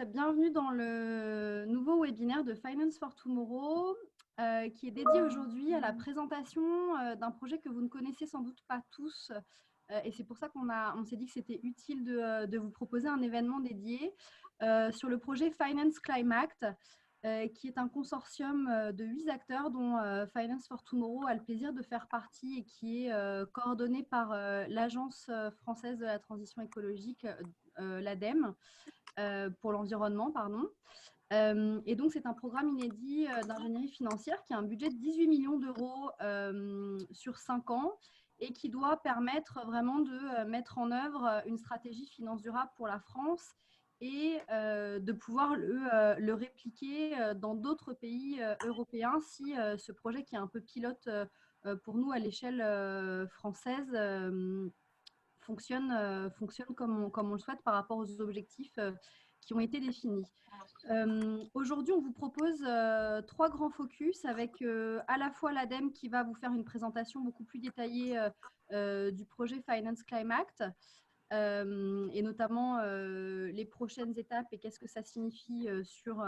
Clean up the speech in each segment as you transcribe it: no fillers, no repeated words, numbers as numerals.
bienvenue dans le nouveau webinaire de Finance for Tomorrow qui est dédié aujourd'hui à la présentation d'un projet que vous ne connaissez sans doute pas tous et c'est pour ça qu'on s'est dit que c'était utile de vous proposer un événement dédié sur le projet Finance Climact qui est un consortium de 8 acteurs dont Finance for Tomorrow a le plaisir de faire partie et qui est coordonné par l'Agence française de la transition écologique, l'ADEME, pour l'environnement, pardon. Et donc, c'est un programme inédit d'ingénierie financière qui a un budget de 18 millions d'euros sur 5 ans et qui doit permettre vraiment de mettre en œuvre une stratégie finance durable pour la France et de pouvoir le répliquer dans d'autres pays européens si ce projet qui est un peu pilote pour nous à l'échelle française fonctionne comme on le souhaite par rapport aux objectifs qui ont été définis. Aujourd'hui, on vous propose 3 grands focus avec à la fois l'ADEME qui va vous faire une présentation beaucoup plus détaillée du projet Finance Climact et notamment les prochaines étapes et qu'est-ce que ça signifie sur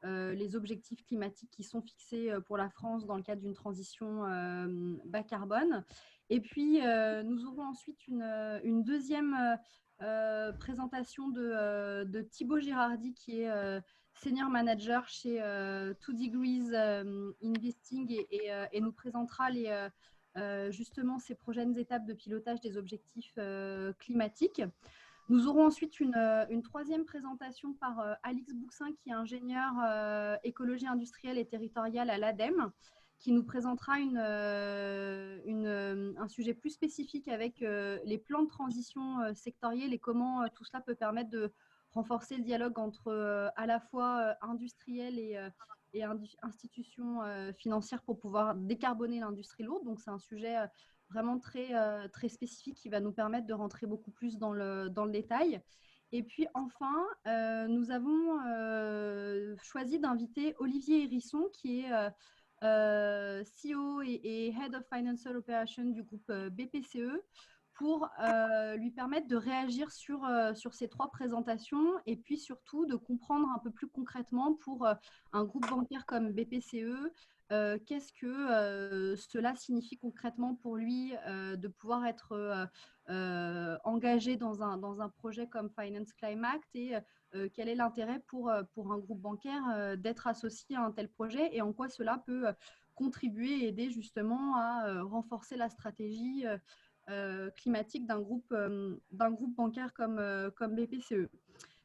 les objectifs climatiques qui sont fixés pour la France dans le cadre d'une transition bas carbone. Et puis, nous aurons ensuite une deuxième présentation de Thibaut Girardi, qui est Senior Manager chez 2Degrees Investing et nous présentera justement ces prochaines étapes de pilotage des objectifs climatiques. Nous aurons ensuite une troisième présentation par Alix Boussin, qui est ingénieur écologie industrielle et territoriale à l'ADEME, qui nous présentera un sujet plus spécifique avec les plans de transition sectoriels et comment tout cela peut permettre de renforcer le dialogue entre à la fois industriels et institutions financières pour pouvoir décarboner l'industrie lourde. Donc, c'est un sujet vraiment très spécifique qui va nous permettre de rentrer beaucoup plus dans le détail. Et puis enfin, nous avons choisi d'inviter Olivier Hérisson, qui est CEO et Head of Financial Operations du groupe BPCE, pour lui permettre de réagir sur ces 3 présentations et puis surtout de comprendre un peu plus concrètement pour un groupe bancaire comme BPCE, qu'est-ce que cela signifie concrètement pour lui de pouvoir être engagé dans un projet comme Finance Climact et quel est l'intérêt pour un groupe bancaire d'être associé à un tel projet et en quoi cela peut contribuer et aider justement à renforcer la stratégie climatique d'un groupe bancaire comme BPCE.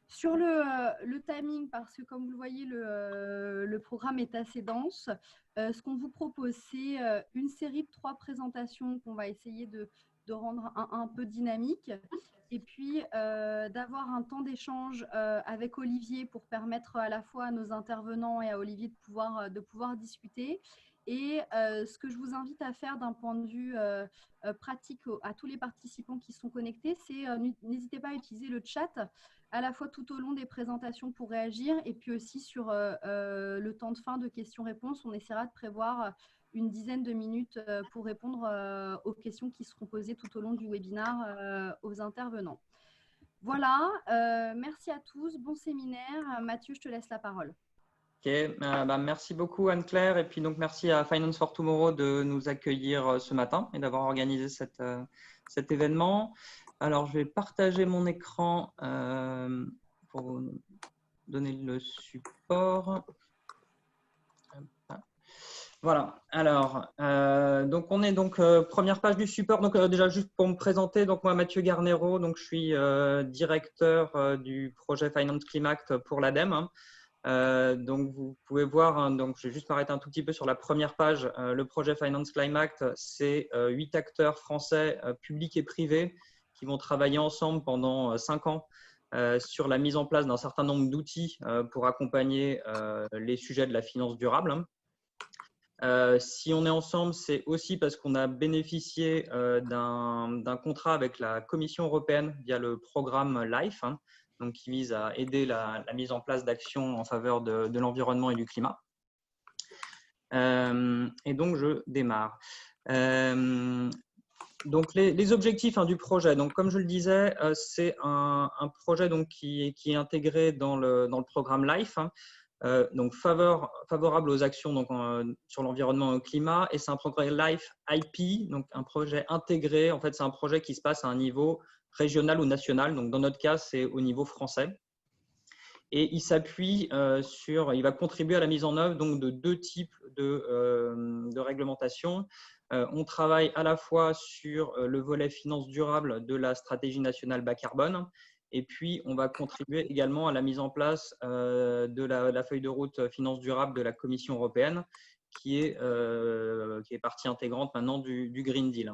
Sur le timing, parce que comme vous le voyez, le programme est assez dense, ce qu'on vous propose, c'est une série de 3 présentations qu'on va essayer de rendre un peu dynamique et puis d'avoir un temps d'échange avec Olivier pour permettre à la fois à nos intervenants et à Olivier de pouvoir discuter. Et ce que je vous invite à faire d'un point de vue pratique à tous les participants qui sont connectés, c'est n'hésitez pas à utiliser le chat à la fois tout au long des présentations pour réagir et puis aussi sur le temps de fin de questions-réponses. On essaiera de prévoir une dizaine de minutes pour répondre aux questions qui seront posées tout au long du webinaire aux intervenants. Voilà, merci à tous, bon séminaire. Mathieu, je te laisse la parole. Ok, merci beaucoup Anne-Claire et puis donc merci à Finance for Tomorrow de nous accueillir ce matin et d'avoir organisé cet événement. Alors je vais partager mon écran pour vous donner le support. Voilà, alors donc on est première page du support. Donc déjà juste pour me présenter, donc moi Mathieu Garnero, donc je suis directeur du projet Finance Climact pour l'ADEME. Donc vous pouvez voir, hein, donc je vais juste m'arrêter un tout petit peu sur la première page. Le projet Finance Climact, c'est 8 acteurs français publics et privés qui vont travailler ensemble pendant 5 ans sur la mise en place d'un certain nombre d'outils pour accompagner les sujets de la finance durable. Si on est ensemble, c'est aussi parce qu'on a bénéficié d'un contrat avec la Commission européenne via le programme LIFE, hein, donc qui vise à aider la mise en place d'actions en faveur de l'environnement et du climat. Et donc, je démarre. Donc, les objectifs du projet. Donc, comme je le disais, c'est un projet donc, qui est intégré dans le programme LIFE, donc favorable aux actions donc, sur l'environnement et le climat. Et c'est un projet LIFE IP, donc un projet intégré. En fait, c'est un projet qui se passe à un niveau régional ou national. Donc, dans notre cas, c'est au niveau français. Et il s'appuie il va contribuer à la mise en œuvre donc, de deux types de réglementation. On travaille à la fois sur le volet finance durable de la stratégie nationale bas carbone, et puis on va contribuer également à la mise en place de la feuille de route finance durable de la Commission européenne, qui est partie intégrante maintenant du Green Deal.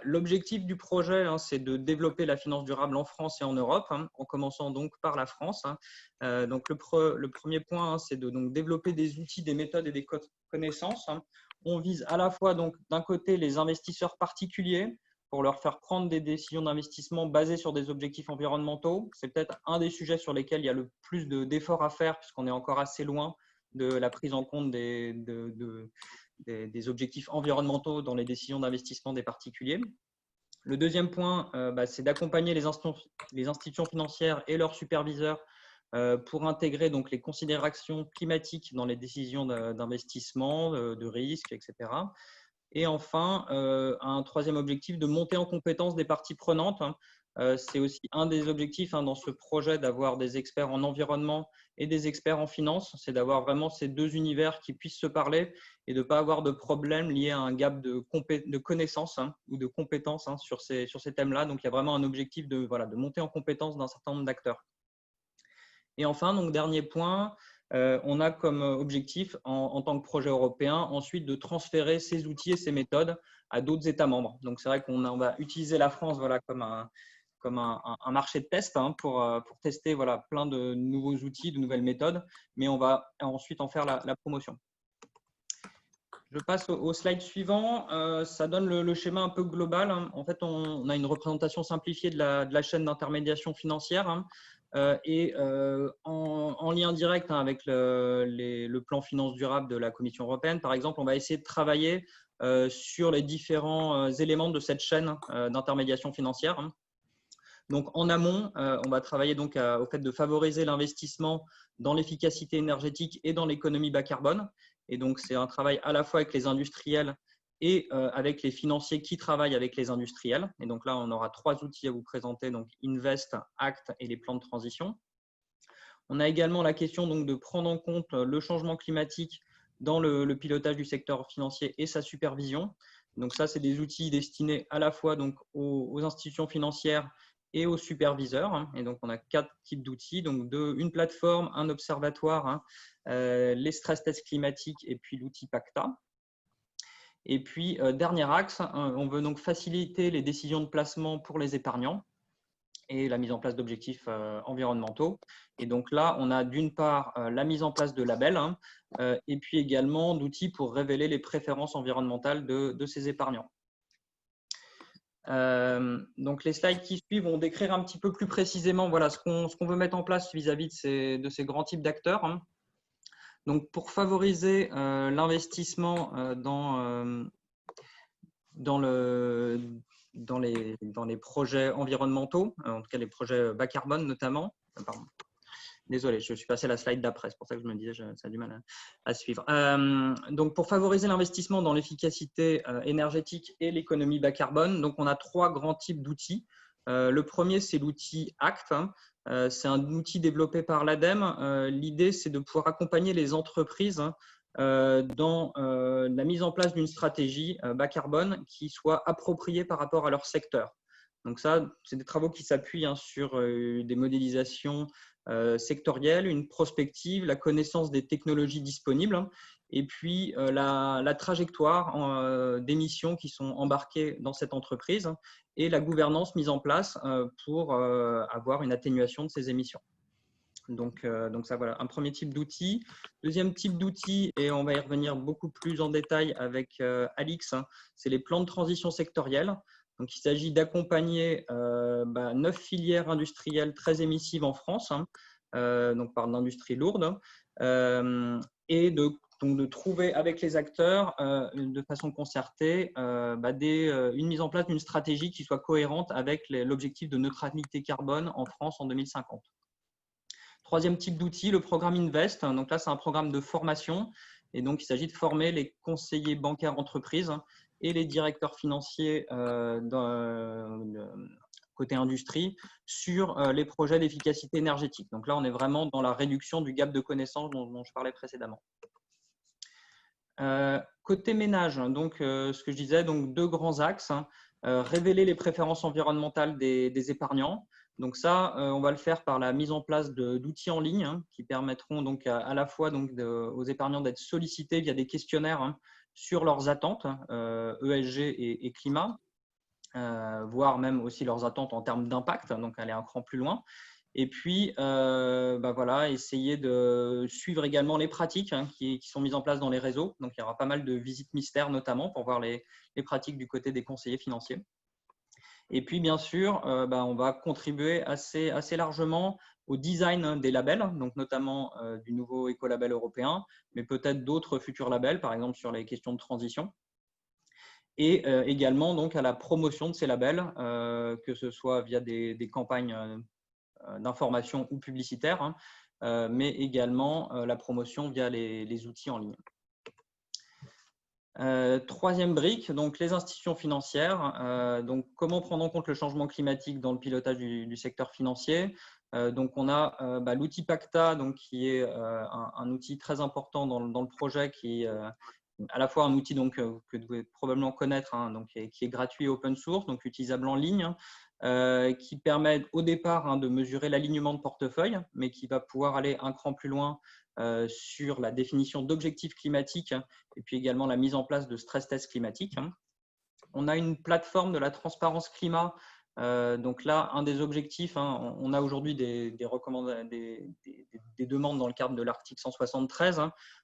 L'objectif du projet, c'est de développer la finance durable en France et en Europe, en commençant donc par la France. Donc le premier point, c'est de donc, développer des outils, des méthodes et des connaissances. On vise à la fois donc d'un côté les investisseurs particuliers pour leur faire prendre des décisions d'investissement basées sur des objectifs environnementaux. C'est peut-être un des sujets sur lesquels il y a le plus d'efforts à faire puisqu'on est encore assez loin de la prise en compte des objectifs environnementaux dans les décisions d'investissement des particuliers. Le deuxième point, c'est d'accompagner les institutions financières et leurs superviseurs pour intégrer donc, les considérations climatiques dans les décisions d'investissement, de risque, etc. Et enfin, un troisième objectif de monter en compétence des parties prenantes. C'est aussi un des objectifs dans ce projet d'avoir des experts en environnement et des experts en finance. C'est d'avoir vraiment ces deux univers qui puissent se parler et de ne pas avoir de problème lié à un gap de connaissances ou de compétences sur ces thèmes-là. Donc, il y a vraiment un objectif de monter en compétence d'un certain nombre d'acteurs. Et enfin, donc, dernier point, on a comme objectif, en tant que projet européen, ensuite de transférer ces outils et ces méthodes à d'autres États membres. Donc, c'est vrai qu'on va utiliser la France comme un marché de test pour tester plein de nouveaux outils, de nouvelles méthodes, mais on va ensuite en faire la promotion. Je passe au slide suivant. Ça donne le schéma un peu global. En fait, on a une représentation simplifiée de la chaîne d'intermédiation financière et en lien direct avec le plan finance durable de la Commission européenne. Par exemple, on va essayer de travailler sur les différents éléments de cette chaîne d'intermédiation financière. Donc, en amont, on va travailler donc au fait de favoriser l'investissement dans l'efficacité énergétique et dans l'économie bas carbone. Et donc, c'est un travail à la fois avec les industriels et avec les financiers qui travaillent avec les industriels. Et donc là, on aura trois outils à vous présenter, donc Invest, Act et les plans de transition. On a également la question donc, de prendre en compte le changement climatique dans le pilotage du secteur financier et sa supervision. Donc ça, c'est des outils destinés à la fois donc, aux institutions financières et aux superviseurs. Et donc, on a quatre types d'outils. Donc, une plateforme, un observatoire, les stress tests climatiques et puis l'outil PACTA. Et puis, dernier axe, on veut donc faciliter les décisions de placement pour les épargnants et la mise en place d'objectifs environnementaux. Et donc là, on a d'une part la mise en place de labels et puis également d'outils pour révéler les préférences environnementales de ces épargnants. Donc les slides qui suivent vont décrire un petit peu plus précisément ce qu'on veut mettre en place vis-à-vis de ces grands types d'acteurs. Donc pour favoriser l'investissement dans les projets environnementaux, en tout cas les projets bas carbone notamment. Pardon. Désolé, je suis passé à la slide d'après, c'est pour ça que je me disais ça a du mal à suivre. Donc, pour favoriser l'investissement dans l'efficacité énergétique et l'économie bas carbone, donc on a trois grands types d'outils. Le premier, c'est l'outil ACT. C'est un outil développé par l'ADEME. L'idée, c'est de pouvoir accompagner les entreprises dans la mise en place d'une stratégie bas carbone qui soit appropriée par rapport à leur secteur. Donc ça, c'est des travaux qui s'appuient sur des modélisations sectorielles, une prospective, la connaissance des technologies disponibles et puis la trajectoire d'émissions qui sont embarquées dans cette entreprise et la gouvernance mise en place pour avoir une atténuation de ces émissions. Donc ça, voilà, un premier type d'outil. Deuxième type d'outil, et on va y revenir beaucoup plus en détail avec Alix, c'est les plans de transition sectorielle. Donc, il s'agit d'accompagner 9 filières industrielles très émissives en France, donc par l'industrie lourde, et de donc de trouver avec les acteurs de façon concertée une mise en place d'une stratégie qui soit cohérente avec l'objectif de neutralité carbone en France en 2050. Troisième type d'outil, le programme Invest. Donc là, c'est un programme de formation et donc il s'agit de former les conseillers bancaires entreprises et les directeurs financiers côté industrie sur les projets d'efficacité énergétique. Donc là, on est vraiment dans la réduction du gap de connaissances dont je parlais précédemment. Côté ménage, donc ce que je disais, donc deux grands axes. Révéler les préférences environnementales des épargnants. Donc ça, on va le faire par la mise en place d'outils en ligne qui permettront donc à la fois donc aux épargnants d'être sollicités via des questionnaires sur leurs attentes ESG et climat, voire même aussi leurs attentes en termes d'impact, donc aller un cran plus loin. Et puis, voilà, essayer de suivre également les pratiques qui sont mises en place dans les réseaux. Donc, il y aura pas mal de visites mystères, notamment, pour voir les pratiques du côté des conseillers financiers. Et puis, bien sûr, on va contribuer assez largement au design des labels, donc notamment du nouveau écolabel européen, mais peut-être d'autres futurs labels, par exemple sur les questions de transition. Et également donc, à la promotion de ces labels, que ce soit via des campagnes d'information ou publicitaires, mais également la promotion via les outils en ligne. Troisième brique, donc les institutions financières. Donc, comment prendre en compte le changement climatique dans le pilotage du secteur financier? Donc, on a l'outil Pacta, donc, qui est un outil très important dans le projet, qui est à la fois un outil donc, que vous devez probablement connaître, donc, qui est gratuit et open source, donc utilisable en ligne, qui permet au départ de mesurer l'alignement de portefeuille, mais qui va pouvoir aller un cran plus loin sur la définition d'objectifs climatiques et puis également la mise en place de stress tests climatiques. On a une plateforme de la transparence climat. Donc là, un des objectifs, on a aujourd'hui des demandes dans le cadre de l'article 173.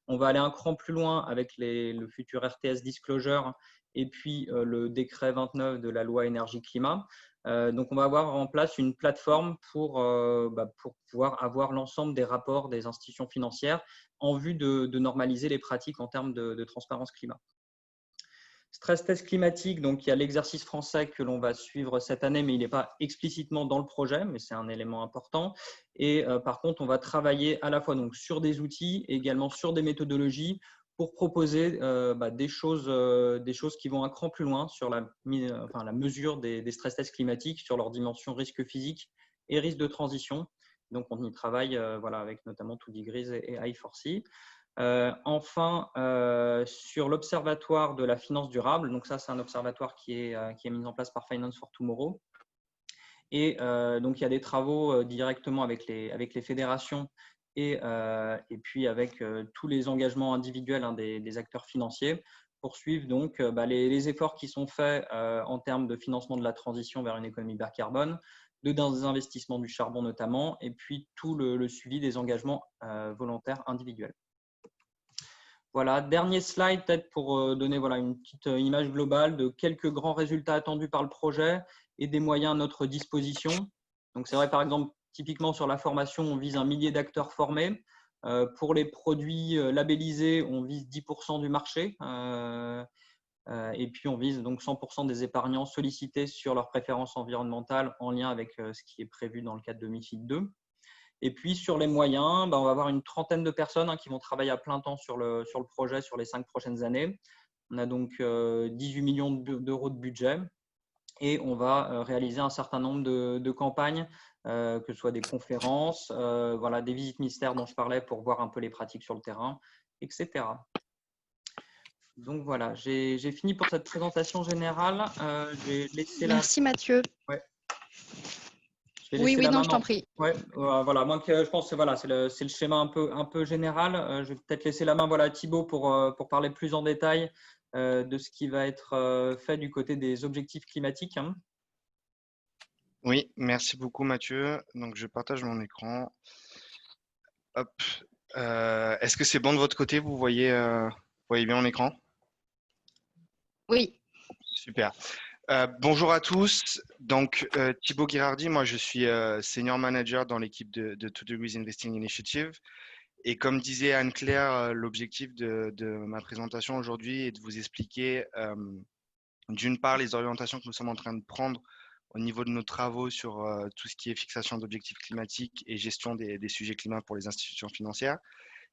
On va aller un cran plus loin avec le futur RTS Disclosure et puis le décret 29 de la loi énergie-climat. Donc, on va avoir en place une plateforme pour pouvoir avoir l'ensemble des rapports des institutions financières en vue de normaliser les pratiques en termes de transparence climat. Stress test climatique, donc il y a l'exercice français que l'on va suivre cette année, mais il n'est pas explicitement dans le projet, mais c'est un élément important. Et par contre, on va travailler à la fois donc, sur des outils et également sur des méthodologies pour proposer des choses qui vont un cran plus loin sur la mesure des stress tests climatiques, sur leur dimension risque physique et risque de transition. Donc, on y travaille avec notamment 2degrees et I4C. Enfin, sur l'Observatoire de la finance durable, donc ça, c'est un observatoire qui est mis en place par Finance for Tomorrow. Et donc, il y a des travaux directement avec les fédérations et puis avec tous les engagements individuels des acteurs financiers pour suivre donc, les efforts qui sont faits en termes de financement de la transition vers une économie bas carbone, des investissements du charbon notamment, et puis tout le suivi des engagements volontaires individuels. Voilà, dernier slide peut-être pour donner une petite image globale de quelques grands résultats attendus par le projet et des moyens à notre disposition. Donc, c'est vrai, par exemple, typiquement sur la formation, on vise 1 millier d'acteurs formés. Pour les produits labellisés, on vise 10% du marché. Et puis, on vise donc 100% des épargnants sollicités sur leurs préférences environnementales en lien avec ce qui est prévu dans le cadre de MiFID II. Et puis, sur les moyens, on va avoir une trentaine de personnes qui vont travailler à plein temps sur le projet sur les 5 prochaines années. On a donc 18 millions d'euros de budget et on va réaliser un certain nombre de campagnes, que ce soit des conférences, des visites mystères dont je parlais pour voir un peu les pratiques sur le terrain, etc. Donc voilà, j'ai fini pour cette présentation générale. Merci Mathieu. Ouais. Oui, non, je t'en prie. Ouais, voilà, moi je pense que c'est le schéma un peu général. Je vais peut-être laisser la main à Thibaut pour parler plus en détail de ce qui va être fait du côté des objectifs climatiques. Oui, merci beaucoup Mathieu. Donc je partage mon écran. Hop. Est-ce que c'est bon de votre côté? Vous voyez bien mon écran? Oui. Super. Bonjour à tous. Donc, Thibaut Girardi, moi je suis Senior Manager dans l'équipe de 2degrees Investing Initiative. Et comme disait Anne-Claire, l'objectif de ma présentation aujourd'hui est de vous expliquer d'une part les orientations que nous sommes en train de prendre au niveau de nos travaux sur tout ce qui est fixation d'objectifs climatiques et gestion des sujets climat pour les institutions financières,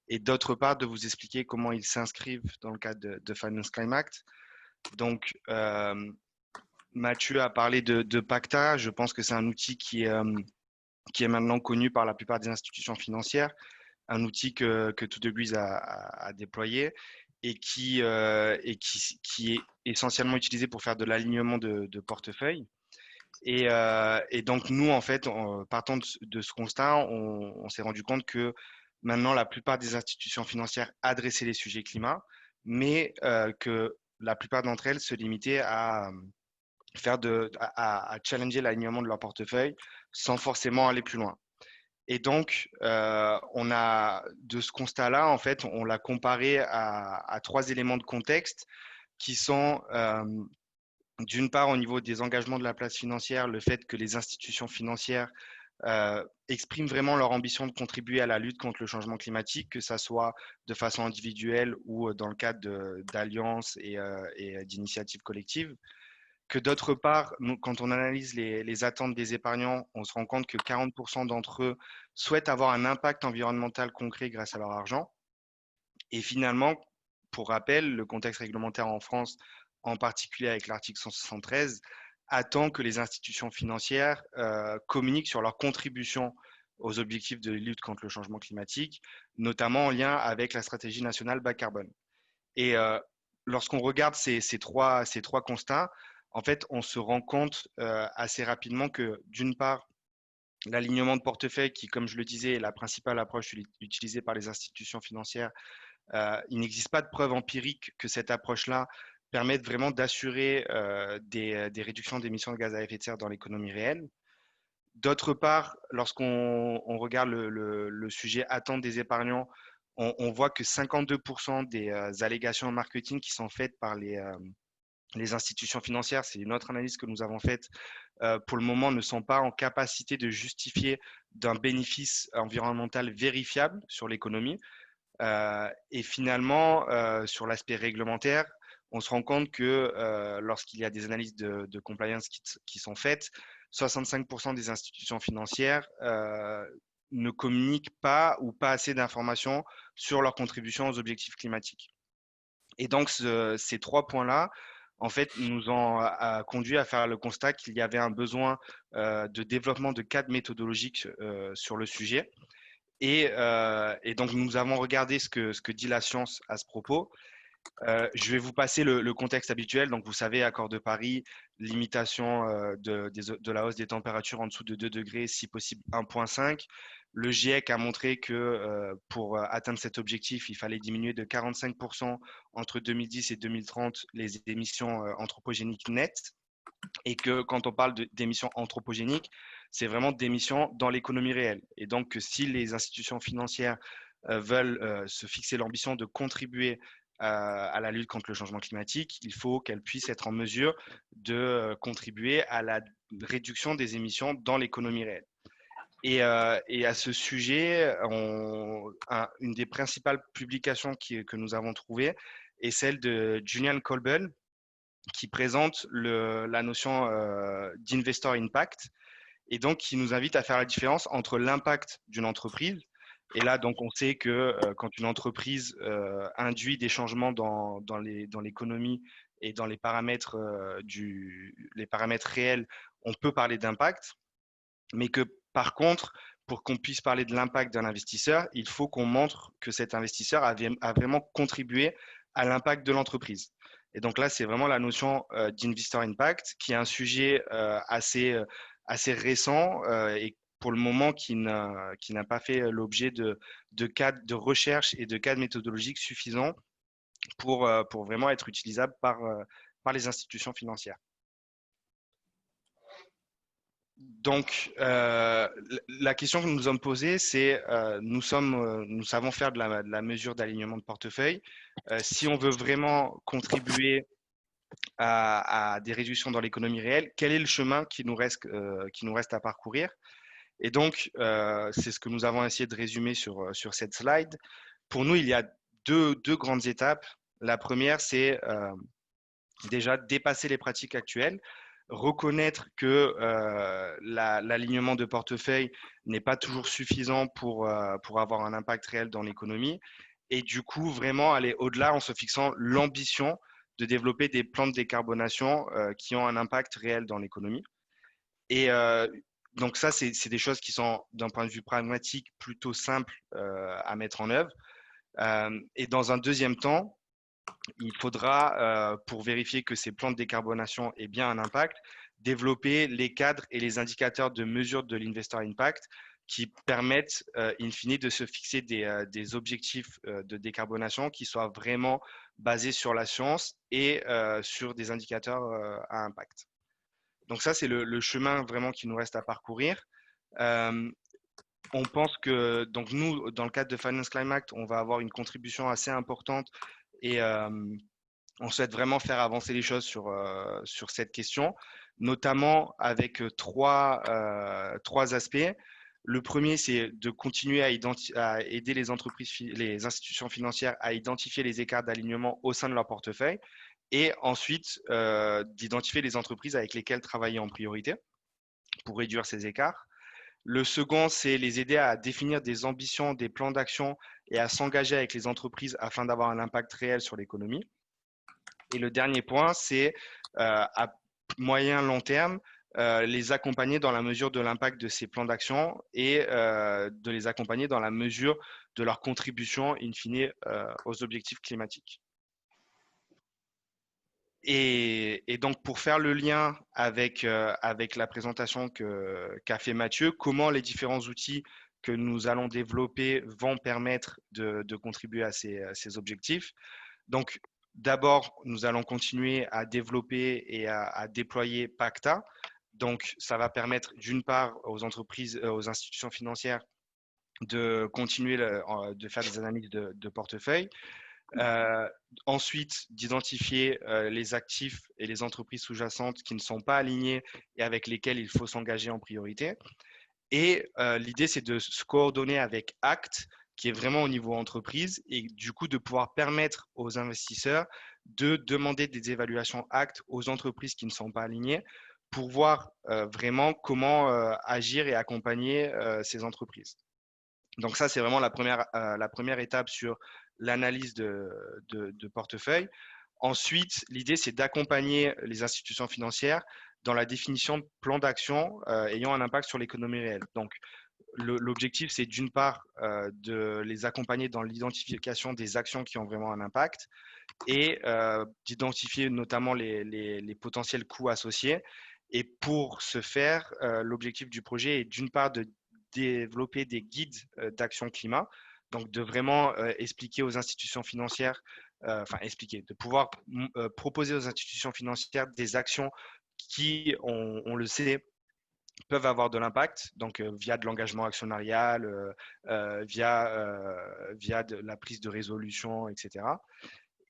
et d'autre part de vous expliquer comment ils s'inscrivent dans le cadre de Finance Climate. Donc, Mathieu a parlé de Pacta. Je pense que c'est un outil qui est maintenant connu par la plupart des institutions financières, un outil que To Degrees a déployé et qui est essentiellement utilisé pour faire de l'alignement de portefeuille. Et donc, nous, en fait, partant de ce constat, on s'est rendu compte que maintenant, la plupart des institutions financières adressaient les sujets climat, mais que la plupart d'entre elles se limitaient à challenger l'alignement de leur portefeuille sans forcément aller plus loin. Et donc, on a, de ce constat-là, en fait, on l'a comparé à 3 éléments de contexte qui sont, d'une part, au niveau des engagements de la place financière, le fait que les institutions financières expriment vraiment leur ambition de contribuer à la lutte contre le changement climatique, que ça soit de façon individuelle ou dans le cadre d'alliances et d'initiatives collectives. Que d'autre part, quand on analyse les attentes des épargnants, on se rend compte que 40% d'entre eux souhaitent avoir un impact environnemental concret grâce à leur argent. Et finalement, pour rappel, le contexte réglementaire en France, en particulier avec l'article 173, attend que les institutions financières communiquent sur leur contribution aux objectifs de lutte contre le changement climatique, notamment en lien avec la stratégie nationale bas carbone. Et lorsqu'on regarde ces trois constats, en fait, on se rend compte assez rapidement que, d'une part, l'alignement de portefeuille, qui, comme je le disais, est la principale approche utilisée par les institutions financières, il n'existe pas de preuve empirique que cette approche-là permette vraiment d'assurer des réductions d'émissions de gaz à effet de serre dans l'économie réelle. D'autre part, lorsqu'on regarde le sujet attente des épargnants, on voit que 52% des allégations marketing qui sont faites par les institutions financières, c'est une autre analyse que nous avons faite, pour le moment ne sont pas en capacité de justifier d'un bénéfice environnemental vérifiable sur l'économie. Et finalement, sur l'aspect réglementaire, on se rend compte que lorsqu'il y a des analyses de compliance qui sont faites, 65% des institutions financières ne communiquent pas ou pas assez d'informations sur leur contribution aux objectifs climatiques. Et donc, ces 3 points-là, en fait, nous ont conduit à faire le constat qu'il y avait un besoin de développement de cadres méthodologiques sur le sujet. Et donc, nous avons regardé ce que dit la science à ce propos. Je vais vous passer le contexte habituel. Donc, vous savez, accord de Paris, limitation de la hausse des températures en dessous de 2 degrés, si possible 1,5. Le GIEC a montré que pour atteindre cet objectif, il fallait diminuer de 45% entre 2010 et 2030 les émissions anthropogéniques nettes. Et que quand on parle d'émissions anthropogéniques, c'est vraiment d'émissions dans l'économie réelle. Et donc, si les institutions financières veulent se fixer l'ambition de contribuer à la lutte contre le changement climatique, il faut qu'elles puissent être en mesure de contribuer à la réduction des émissions dans l'économie réelle. Et à ce sujet, une des principales publications que nous avons trouvées est celle de Julian Kolbel, qui présente la notion d'investor impact, et donc qui nous invite à faire la différence entre l'impact d'une entreprise. Et là, donc, on sait que quand une entreprise induit des changements dans l'économie et dans les paramètres réels, on peut parler d'impact, mais que par contre, pour qu'on puisse parler de l'impact d'un investisseur, il faut qu'on montre que cet investisseur a vraiment contribué à l'impact de l'entreprise. Et donc là, c'est vraiment la notion d'investor impact, qui est un sujet assez récent et pour le moment qui n'a pas fait l'objet de cadres de recherche et de cadres méthodologiques suffisants pour vraiment être utilisable par les institutions financières. Donc, la question que nous nous sommes posée, c'est nous savons faire de la mesure d'alignement de portefeuille. Si on veut vraiment contribuer à des réductions dans l'économie réelle, quel est le chemin qui nous reste à parcourir? Et donc, c'est ce que nous avons essayé de résumer sur cette slide. Pour nous, il y a deux grandes étapes. La première, c'est déjà dépasser les pratiques actuelles, reconnaître que l'alignement de portefeuille n'est pas toujours suffisant pour avoir un impact réel dans l'économie. Et du coup, vraiment aller au-delà en se fixant l'ambition de développer des plans de décarbonation qui ont un impact réel dans l'économie. Et donc ça, c'est des choses qui sont, d'un point de vue pragmatique, plutôt simples à mettre en œuvre. Et dans un deuxième temps, il faudra, pour vérifier que ces plans de décarbonation aient bien un impact, développer les cadres et les indicateurs de mesure de l'investor impact qui permettent, in fine, de se fixer des objectifs de décarbonation qui soient vraiment basés sur la science et sur des indicateurs à impact. Donc ça, c'est le chemin vraiment qui nous reste à parcourir. On pense que, donc nous, dans le cadre de Finance Climate, on va avoir une contribution assez importante et on souhaite vraiment faire avancer les choses sur cette question, notamment avec trois aspects. Le premier, c'est de continuer à aider les entreprises, les institutions financières à identifier les écarts d'alignement au sein de leur portefeuille et ensuite d'identifier les entreprises avec lesquelles travailler en priorité pour réduire ces écarts. Le second, c'est les aider à définir des ambitions, des plans d'action et à s'engager avec les entreprises afin d'avoir un impact réel sur l'économie. Et le dernier point, c'est à moyen long terme, les accompagner dans la mesure de l'impact de ces plans d'action et de les accompagner dans la mesure de leur contribution, in fine, aux objectifs climatiques. Et donc, pour faire le lien avec la présentation qu'a fait Mathieu, comment les différents outils que nous allons développer vont permettre de contribuer à ces objectifs. Donc, d'abord, nous allons continuer à développer et à déployer PACTA. Donc, ça va permettre d'une part aux entreprises, aux institutions financières de continuer de faire des analyses de portefeuille. Ensuite, d'identifier les actifs et les entreprises sous-jacentes qui ne sont pas alignés et avec lesquels il faut s'engager en priorité. Et l'idée, c'est de se coordonner avec ACT, qui est vraiment au niveau entreprise, et du coup de pouvoir permettre aux investisseurs de demander des évaluations ACT aux entreprises qui ne sont pas alignées pour voir vraiment comment agir et accompagner ces entreprises. Donc ça, c'est vraiment la première étape sur l'analyse de portefeuille. Ensuite, l'idée, c'est d'accompagner les institutions financières dans la définition de plans d'action ayant un impact sur l'économie réelle. Donc, l'objectif, c'est d'une part de les accompagner dans l'identification des actions qui ont vraiment un impact et d'identifier notamment les potentiels coûts associés. Et pour ce faire, l'objectif du projet est d'une part de développer des guides d'action climat, donc de vraiment expliquer aux institutions financières, de pouvoir proposer aux institutions financières des actions qui, on le sait, peuvent avoir de l'impact, donc via de l'engagement actionnarial, via de la prise de résolution, etc.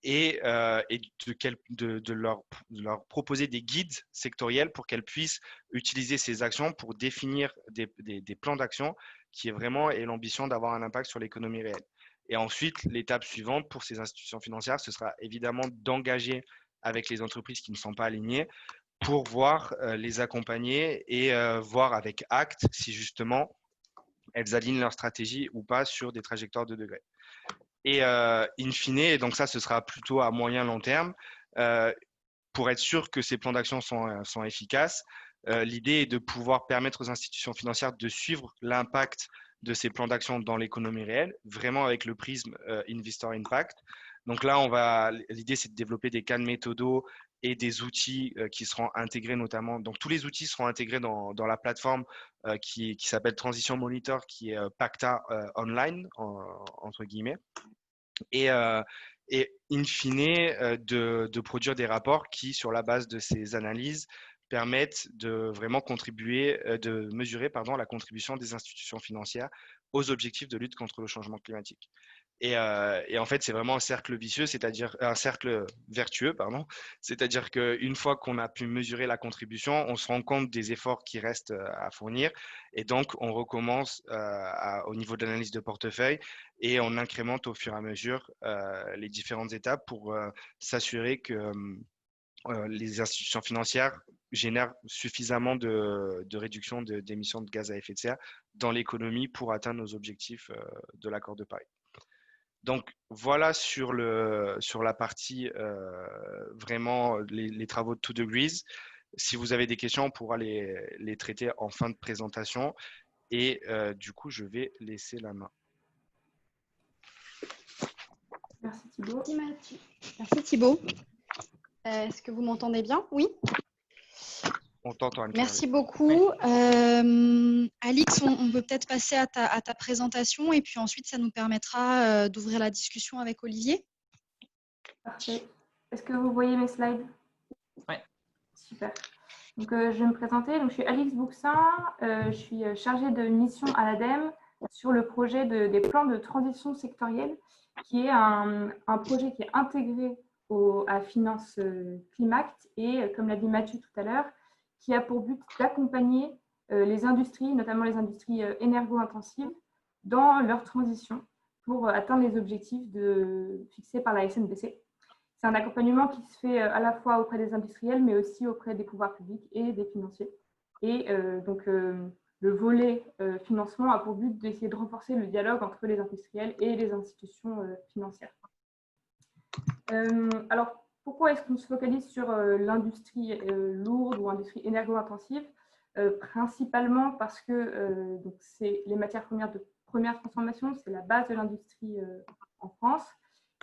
Et de leur proposer des guides sectoriels pour qu'elles puissent utiliser ces actions pour définir des plans d'action qui est vraiment et l'ambition d'avoir un impact sur l'économie réelle. Et ensuite, l'étape suivante pour ces institutions financières, ce sera évidemment d'engager avec les entreprises qui ne sont pas alignées pour voir les accompagner et voir avec ACT si justement elles alignent leur stratégie ou pas sur des trajectoires de degrés. Et in fine, et donc ça, ce sera plutôt à moyen long terme, pour être sûr que ces plans d'action sont efficaces, l'idée est de pouvoir permettre aux institutions financières de suivre l'impact de ces plans d'action dans l'économie réelle, vraiment avec le prisme Investor Impact. Donc là, l'idée, c'est de développer des cas de méthodos et des outils qui seront intégrés notamment. Donc tous les outils seront intégrés dans la plateforme qui s'appelle Transition Monitor, qui est PACTA online, entre guillemets. Et in fine, de produire des rapports qui, sur la base de ces analyses, permettent de vraiment contribuer, de mesurer la contribution des institutions financières aux objectifs de lutte contre le changement climatique. Et en fait, c'est vraiment un cercle vicieux, c'est-à-dire un cercle vertueux, pardon. C'est-à-dire qu'une fois qu'on a pu mesurer la contribution, on se rend compte des efforts qui restent à fournir. Et donc, on recommence au niveau de l'analyse de portefeuille et on incrémente au fur et à mesure les différentes étapes pour s'assurer que les institutions financières génèrent suffisamment de réduction d'émissions de gaz à effet de serre dans l'économie pour atteindre nos objectifs de l'accord de Paris. Donc voilà sur la partie vraiment les travaux de 2 degrees. Si vous avez des questions, on pourra les traiter en fin de présentation. Et du coup, je vais laisser la main. Merci Thibaut. Merci Mathieu. Merci Thibaut. Est-ce que vous m'entendez bien? Oui. On t'entend. Merci beaucoup. Alix, on peut peut-être passer à ta présentation et puis ensuite, ça nous permettra d'ouvrir la discussion avec Olivier. Parfait. Est-ce que vous voyez mes slides? Oui. Super. Donc, je vais me présenter. Donc, je suis Alix Bouxin. Je suis chargée de mission à l'ADEME sur le projet des plans de transition sectorielle, qui est un projet qui est intégré à Finance Climact et, comme l'a dit Mathieu tout à l'heure, qui a pour but d'accompagner les industries, notamment les industries énergo-intensives, dans leur transition pour atteindre les objectifs fixés par la SNBC. C'est un accompagnement qui se fait à la fois auprès des industriels, mais aussi auprès des pouvoirs publics et des financiers. Et donc, le volet financement a pour but d'essayer de renforcer le dialogue entre les industriels et les institutions financières. Alors, pourquoi est-ce qu'on se focalise sur l'industrie lourde ou industrie énergo-intensive? Principalement parce que c'est les matières premières de première transformation, c'est la base de l'industrie en France.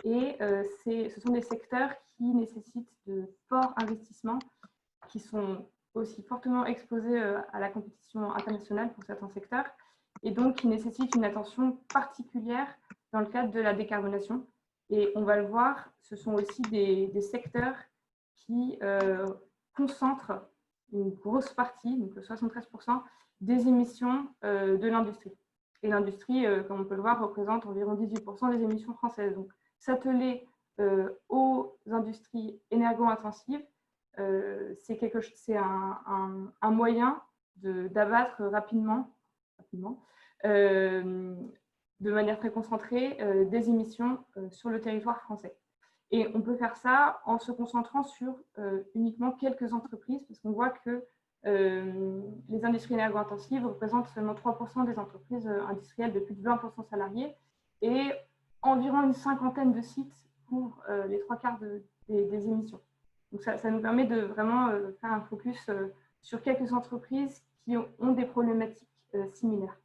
Et ce sont des secteurs qui nécessitent de forts investissements, qui sont aussi fortement exposés à la compétition internationale pour certains secteurs, et donc qui nécessitent une attention particulière dans le cadre de la décarbonation. Et on va le voir, ce sont aussi des secteurs qui concentrent une grosse partie, donc 73%, des émissions de l'industrie. Et l'industrie, comme on peut le voir, représente environ 18% des émissions françaises. Donc, s'atteler aux industries énergo-intensives, c'est un moyen d'abattre rapidement de manière très concentrée des émissions sur le territoire français. Et on peut faire ça en se concentrant sur uniquement quelques entreprises, parce qu'on voit que les industries énergo-intensives représentent seulement 3% des entreprises industrielles de plus de 20% salariés et environ une cinquantaine de sites pour les 3/4 des émissions. Donc ça nous permet de vraiment faire un focus sur quelques entreprises qui ont des problématiques similaires.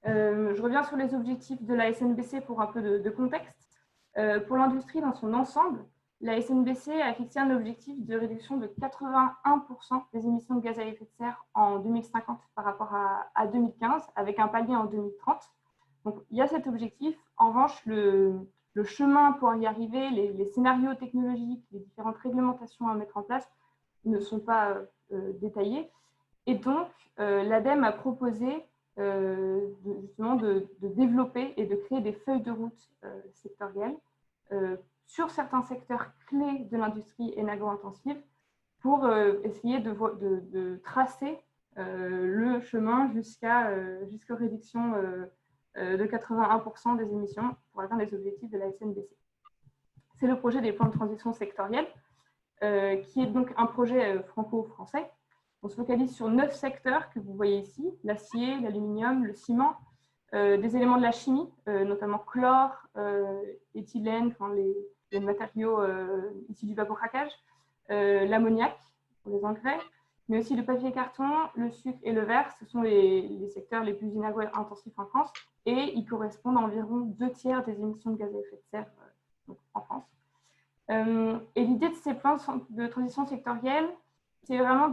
Je reviens sur les objectifs de la SNBC pour un peu de contexte. Pour l'industrie dans son ensemble, la SNBC a fixé un objectif de réduction de 81% des émissions de gaz à effet de serre en 2050 par rapport à 2015, avec un palier en 2030. Donc, il y a cet objectif. En revanche, le chemin pour y arriver, les scénarios technologiques, les différentes réglementations à mettre en place ne sont pas détaillés. Et donc, l'ADEME a proposé justement de développer et de créer des feuilles de route sectorielles sur certains secteurs clés de l'industrie énergo-intensive pour essayer de tracer le chemin jusqu'aux réductions de 81% des émissions pour atteindre les objectifs de la SNBC. C'est le projet des plans de transition sectoriels, qui est donc un projet franco-français. On se focalise sur 9 secteurs que vous voyez ici, l'acier, l'aluminium, le ciment, des éléments de la chimie, notamment chlore, éthylène, enfin les matériaux issus du vapocraquage, l'ammoniac pour les engrais, mais aussi le papier carton, le sucre et le verre. Ce sont les secteurs les plus énergo-intensifs en France et ils correspondent à environ 2/3 des émissions de gaz à effet de serre en France. Et l'idée de ces plans de transition sectorielle, c'est vraiment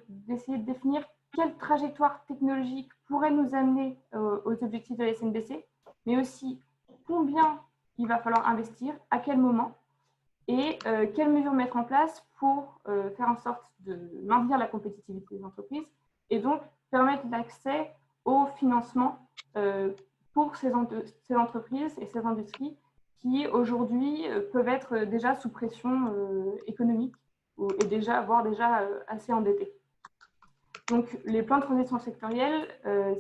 d'essayer de définir quelle trajectoire technologique pourrait nous amener aux objectifs de la SNBC, mais aussi combien il va falloir investir, à quel moment, et quelles mesures mettre en place pour faire en sorte de maintenir la compétitivité des entreprises et donc permettre l'accès au financement pour ces entreprises et ces industries qui aujourd'hui peuvent être déjà sous pression économique et voire déjà assez endettées. Donc, les plans de transition sectorielle,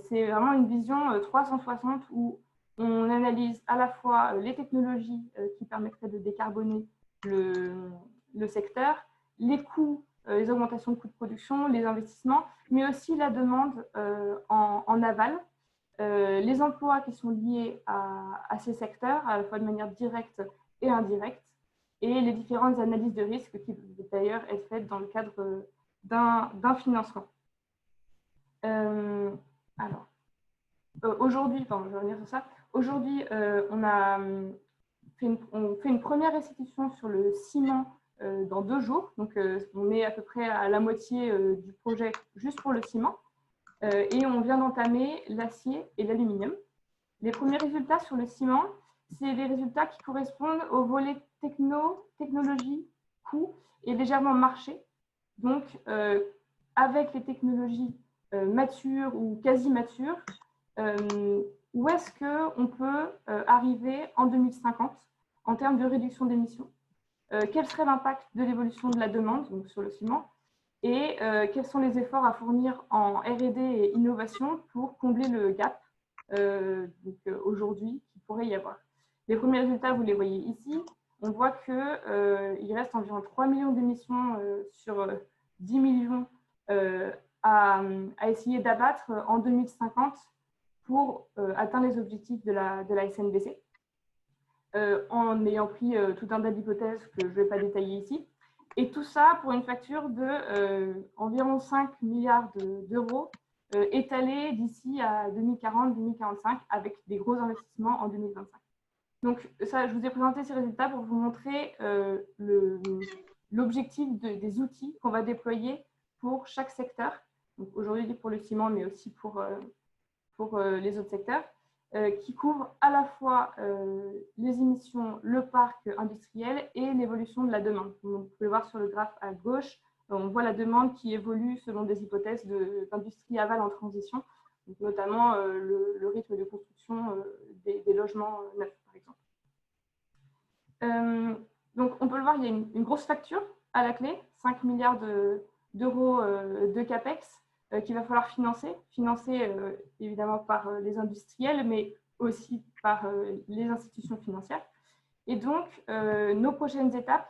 c'est vraiment une vision 360 où on analyse à la fois les technologies qui permettraient de décarboner le secteur, les coûts, les augmentations de coûts de production, les investissements, mais aussi la demande en aval, les emplois qui sont liés à ces secteurs, à la fois de manière directe et indirecte, et les différentes analyses de risque qui peuvent d'ailleurs être faites dans le cadre d'un financement. Alors, aujourd'hui, je vais revenir sur ça. Aujourd'hui, on fait une première restitution sur le ciment dans 2 jours. Donc, on est à peu près à la moitié du projet juste pour le ciment. Et on vient d'entamer l'acier et l'aluminium. Les premiers résultats sur le ciment, c'est des résultats qui correspondent au volet technologie, coût et légèrement marché. Donc, avec les technologies matures ou quasi matures, où est-ce qu'on peut arriver en 2050 en termes de réduction d'émissions? Quel serait l'impact de l'évolution de la demande donc sur le ciment? Et quels sont les efforts à fournir en R&D et innovation pour combler le gap aujourd'hui qu'il pourrait y avoir? Les premiers résultats, vous les voyez ici. On voit qu'il reste environ 3 millions d'émissions sur 10 millions à essayer d'abattre en 2050 pour atteindre les objectifs de la SNBC, en ayant pris tout un tas d'hypothèses que je ne vais pas détailler ici. Et tout ça pour une facture de environ 5 milliards d'euros étalés d'ici à 2040-2045 avec des gros investissements en 2025. Donc, ça, je vous ai présenté ces résultats pour vous montrer l'objectif des outils qu'on va déployer pour chaque secteur. Aujourd'hui pour le ciment, mais aussi pour les autres secteurs, qui couvrent à la fois les émissions, le parc industriel et l'évolution de la demande. Donc, vous pouvez voir sur le graphe à gauche, on voit la demande qui évolue selon des hypothèses d'industrie aval en transition, donc notamment le rythme de construction des logements neufs, par exemple. Donc, on peut le voir, il y a une grosse facture à la clé, 5 milliards d'euros de CAPEX, qu'il va falloir financer évidemment par les industriels, mais aussi par les institutions financières. Et donc, nos prochaines étapes,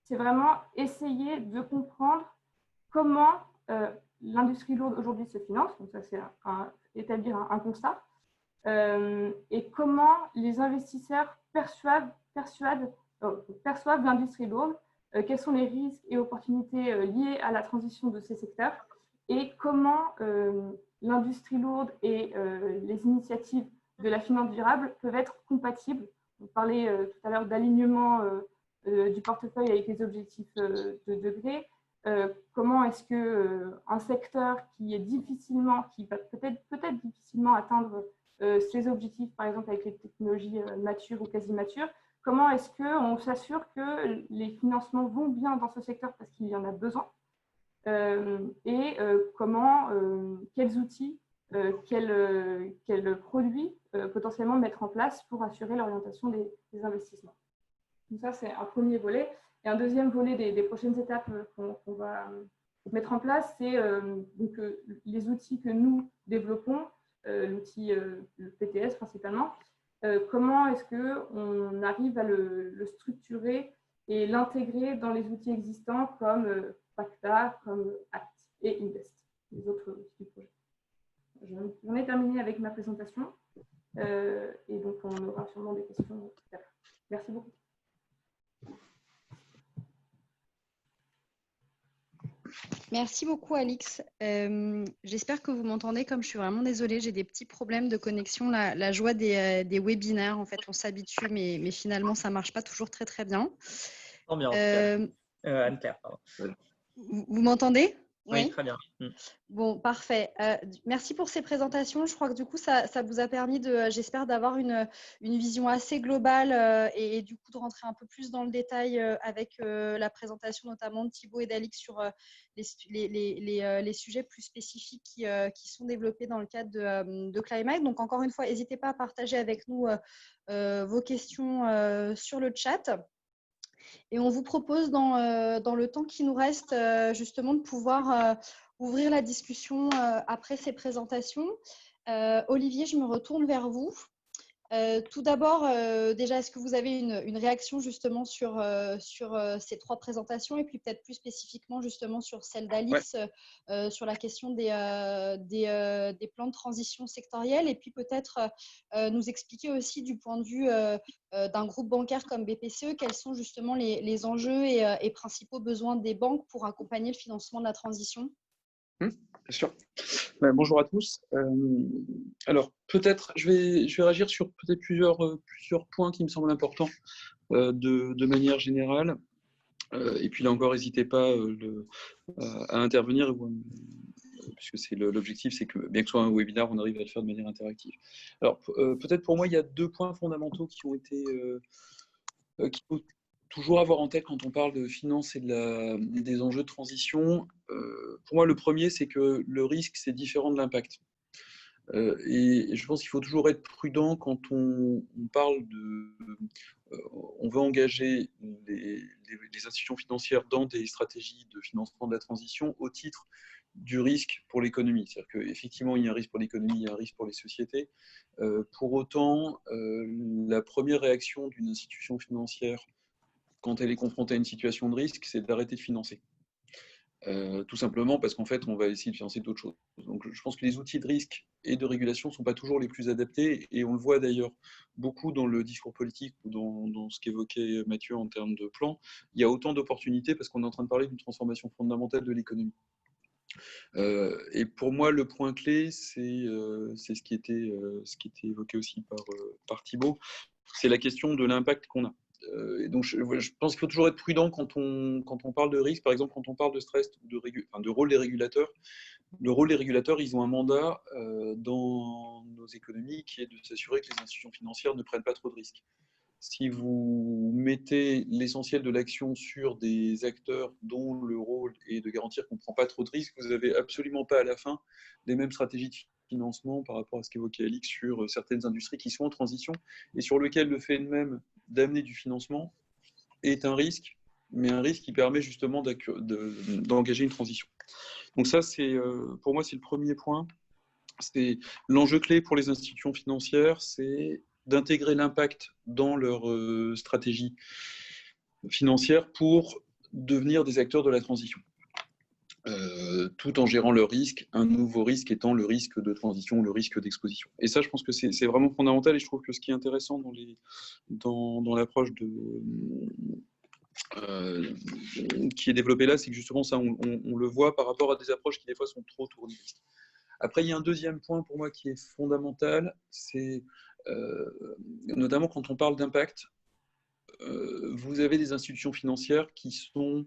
c'est vraiment essayer de comprendre comment l'industrie lourde aujourd'hui se finance, donc ça c'est établir un constat, et comment les investisseurs perçoivent l'industrie lourde, quels sont les risques et opportunités liés à la transition de ces secteurs, et comment l'industrie lourde et les initiatives de la finance durable peuvent être compatibles. On parlait tout à l'heure d'alignement du portefeuille avec les objectifs de degré. Comment est-ce qu'un secteur qui va peut-être difficilement atteindre ses objectifs, par exemple avec les technologies matures ou quasi matures, comment est-ce qu'on s'assure que les financements vont bien dans ce secteur parce qu'il y en a besoin? Et quels outils, quels produits potentiellement mettre en place pour assurer l'orientation des investissements. Donc ça, c'est un premier volet. Et un deuxième volet des prochaines étapes qu'on va mettre en place, c'est les outils que nous développons, l'outil le PTS principalement. Comment est-ce qu'on arrive à le structurer et l'intégrer dans les outils existants comme PACTA, comme ACT et INVEST, les autres outils du projet. J'en ai terminé avec ma présentation et donc on aura sûrement des questions tout à l'heure. Merci beaucoup. Merci beaucoup, Alix. J'espère que vous m'entendez. Comme je suis vraiment désolée, j'ai des petits problèmes de connexion. La joie des webinaires, en fait, on s'habitue, mais finalement, ça ne marche pas toujours très, très bien. Tant bien, Anne-Claire, pardon. Vous m'entendez? Oui, Oui. très bien. Bon, parfait. Merci pour ces présentations. Je crois que du coup, ça vous a permis j'espère, d'avoir une vision assez globale et du coup de rentrer un peu plus dans le détail avec la présentation notamment de Thibaut et d'Alix sur les sujets plus spécifiques qui sont développés dans le cadre de Climax. Donc, encore une fois, n'hésitez pas à partager avec nous vos questions sur le chat. Et on vous propose dans le temps qui nous reste justement de pouvoir ouvrir la discussion après ces présentations. Olivier, je me retourne vers vous. Tout d'abord, déjà, est-ce que vous avez une réaction justement sur ces 3 présentations et puis peut-être plus spécifiquement justement sur celle d'Alix sur la question des plans de transition sectorielle et puis peut-être nous expliquer aussi du point de vue d'un groupe bancaire comme BPCE, quels sont justement les enjeux et principaux besoins des banques pour accompagner le financement de la transition? Bien sûr. Bonjour à tous. Alors, peut-être, je vais réagir sur peut-être plusieurs points qui me semblent importants de manière générale. Et puis là encore, n'hésitez pas à intervenir, puisque c'est l'objectif, c'est que bien que ce soit un webinaire, on arrive à le faire de manière interactive. Alors, peut-être pour moi, il y a 2 points fondamentaux qui ont été qu'il faut toujours avoir en tête quand on parle de finance et des enjeux de transition. Pour moi, le premier, c'est que le risque, c'est différent de l'impact. Et je pense qu'il faut toujours être prudent quand on parle on veut engager les institutions financières dans des stratégies de financement de la transition au titre du risque pour l'économie. C'est-à-dire qu'effectivement, il y a un risque pour l'économie, il y a un risque pour les sociétés. Pour autant, la première réaction d'une institution financière quand elle est confrontée à une situation de risque, c'est d'arrêter de financer. Tout simplement parce qu'en fait, on va essayer de financer d'autres choses. Donc, je pense que les outils de risque et de régulation ne sont pas toujours les plus adaptés, et on le voit d'ailleurs beaucoup dans le discours politique ou dans ce qu'évoquait Mathieu en termes de plan. Il y a autant d'opportunités parce qu'on est en train de parler d'une transformation fondamentale de l'économie. Et pour moi, le point clé, c'est ce qui était évoqué aussi par Thibaut, c'est la question de l'impact qu'on a. Et donc, je pense qu'il faut toujours être prudent quand on parle de risque. Par exemple, quand on parle de stress, de rôle des régulateurs. Le rôle des régulateurs, ils ont un mandat dans nos économies qui est de s'assurer que les institutions financières ne prennent pas trop de risques. Si vous mettez l'essentiel de l'action sur des acteurs dont le rôle est de garantir qu'on ne prend pas trop de risques, vous n'avez absolument pas à la fin les mêmes stratégies de financement par rapport à ce qu'évoquait Alix sur certaines industries qui sont en transition et sur lesquelles le fait même d'amener du financement est un risque, mais un risque qui permet justement d'engager une transition. Donc ça, pour moi, c'est le premier point. C'est l'enjeu clé pour les institutions financières, c'est d'intégrer l'impact dans leur stratégie financière pour devenir des acteurs de la transition. Tout en gérant le risque, un nouveau risque étant le risque de transition, le risque d'exposition. Et ça, je pense que c'est vraiment fondamental, et je trouve que ce qui est intéressant dans l'approche qui est développée là, c'est que justement ça, on le voit par rapport à des approches qui des fois sont trop tournées risque. Après, il y a un deuxième point pour moi qui est fondamental, c'est notamment quand on parle d'impact, vous avez des institutions financières qui sont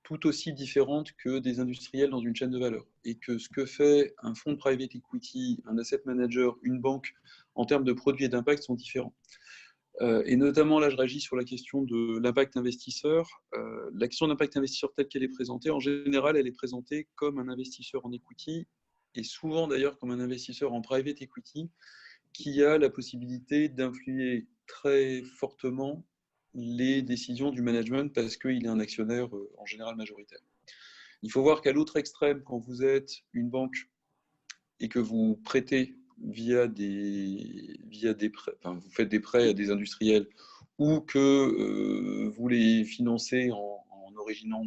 tout aussi différentes que des industriels dans une chaîne de valeur. Et que ce que fait un fonds de private equity, un asset manager, une banque, en termes de produits et d'impact sont différents. Et notamment, là, je réagis sur la question de l'impact investisseur. La question d'impact investisseur telle qu'elle est présentée, en général, elle est présentée comme un investisseur en equity, et souvent d'ailleurs comme un investisseur en private equity, qui a la possibilité d'influer très fortement les décisions du management parce qu'il est un actionnaire en général majoritaire. Il faut voir qu'à l'autre extrême, quand vous êtes une banque et que vous prêtez via des prêts, enfin, vous faites des prêts à des industriels ou que vous les financez en originant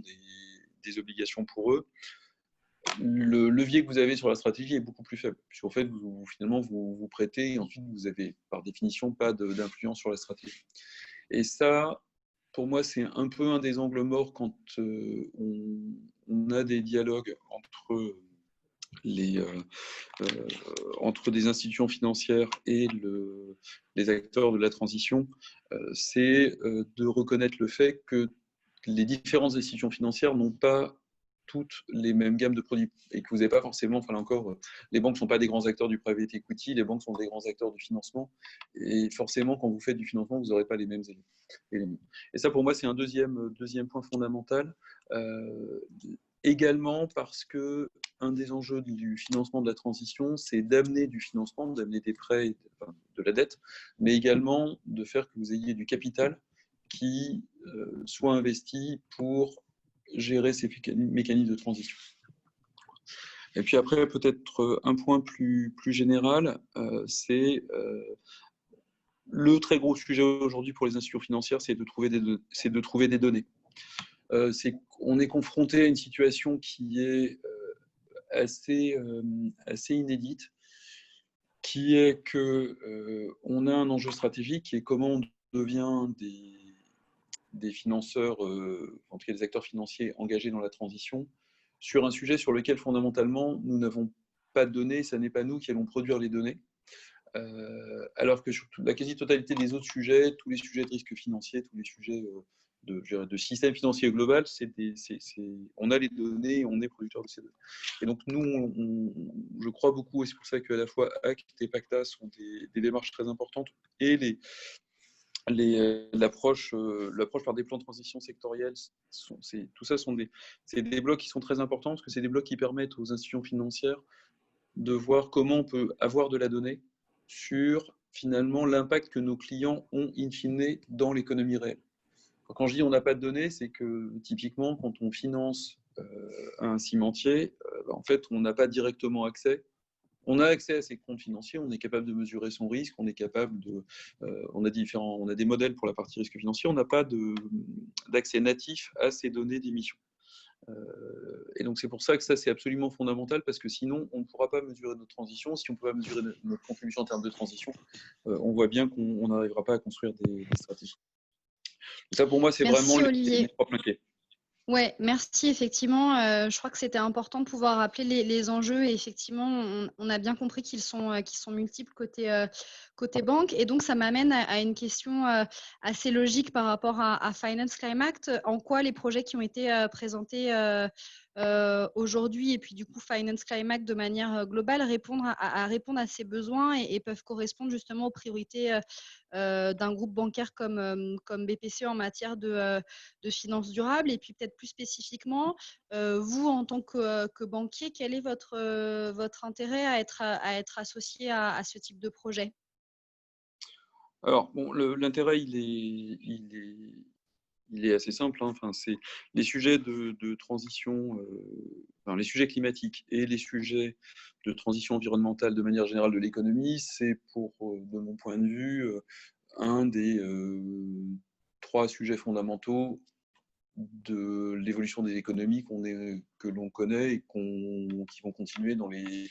des obligations pour eux, le levier que vous avez sur la stratégie est beaucoup plus faible. Puisqu'en fait, finalement, vous prêtez et ensuite, vous avez par définition pas d'influence sur la stratégie. Et ça, pour moi, c'est un peu un des angles morts quand on a des dialogues entre des institutions financières et les acteurs de la transition, c'est de reconnaître le fait que les différentes institutions financières n'ont pas toutes les mêmes gammes de produits et que vous n'avez pas forcément, enfin là encore, les banques ne sont pas des grands acteurs du private equity, les banques sont des grands acteurs du financement et forcément quand vous faites du financement, vous n'aurez pas les mêmes éléments. Et ça pour moi c'est un deuxième point fondamental, également parce que un des enjeux du financement de la transition, c'est d'amener du financement, d'amener des prêts, enfin, de la dette, mais également de faire que vous ayez du capital qui soit investi pour gérer ces mécanismes de transition. Et puis après, peut-être un point plus général, c'est le très gros sujet aujourd'hui pour les institutions financières, c'est de trouver des données. On est confronté à une situation qui est assez inédite, qui est qu'on a un enjeu stratégique qui est comment on devient des financeurs, en tout cas des acteurs financiers engagés dans la transition, sur un sujet sur lequel fondamentalement nous n'avons pas de données, ce n'est pas nous qui allons produire les données, alors que sur la quasi-totalité des autres sujets, tous les sujets de risque financier, tous les sujets de système financier global, on a les données et on est producteur de ces données. Et donc nous, je crois beaucoup, et c'est pour ça qu'à la fois ACT et PACTA sont des démarches très importantes, et l'approche par des plans de transition sectoriels, tout ça c'est des blocs qui sont très importants parce que c'est des blocs qui permettent aux institutions financières de voir comment on peut avoir de la donnée sur finalement l'impact que nos clients ont in fine dans l'économie réelle. Quand je dis on n'a pas de données, c'est que typiquement quand on finance un cimentier, en fait on n'a pas directement accès. On a accès à ces comptes financiers, on est capable de mesurer son risque, on est capable on a des modèles pour la partie risque financier, on n'a pas d'accès natif à ces données d'émission. Et donc c'est pour ça que ça c'est absolument fondamental parce que sinon on ne pourra pas mesurer notre transition. Si on ne peut pas mesurer notre contribution en termes de transition, on voit bien qu'on n'arrivera pas à construire des stratégies. Donc ça pour moi c'est vraiment les trois points clés. Ouais, merci. Effectivement, je crois que c'était important de pouvoir rappeler les enjeux et effectivement, on a bien compris qu'ils sont multiples côté banque. Et donc, ça m'amène à une question assez logique par rapport à Finance Climate. En quoi les projets qui ont été présentés aujourd'hui et puis du coup Finance Climate de manière globale répondre à ces besoins et peuvent correspondre justement aux priorités d'un groupe bancaire comme BPCE en matière de finances durables. Et puis peut-être plus spécifiquement, vous en tant que banquier, quel est votre intérêt à être associé à ce type de projet? Alors, bon, l'intérêt, il est assez simple. Hein. Enfin, c'est les sujets de transition, les sujets climatiques et les sujets de transition environnementale de manière générale de l'économie, c'est de mon point de vue, un des 3 sujets fondamentaux de l'évolution des économies que l'on connaît et qui vont continuer dans les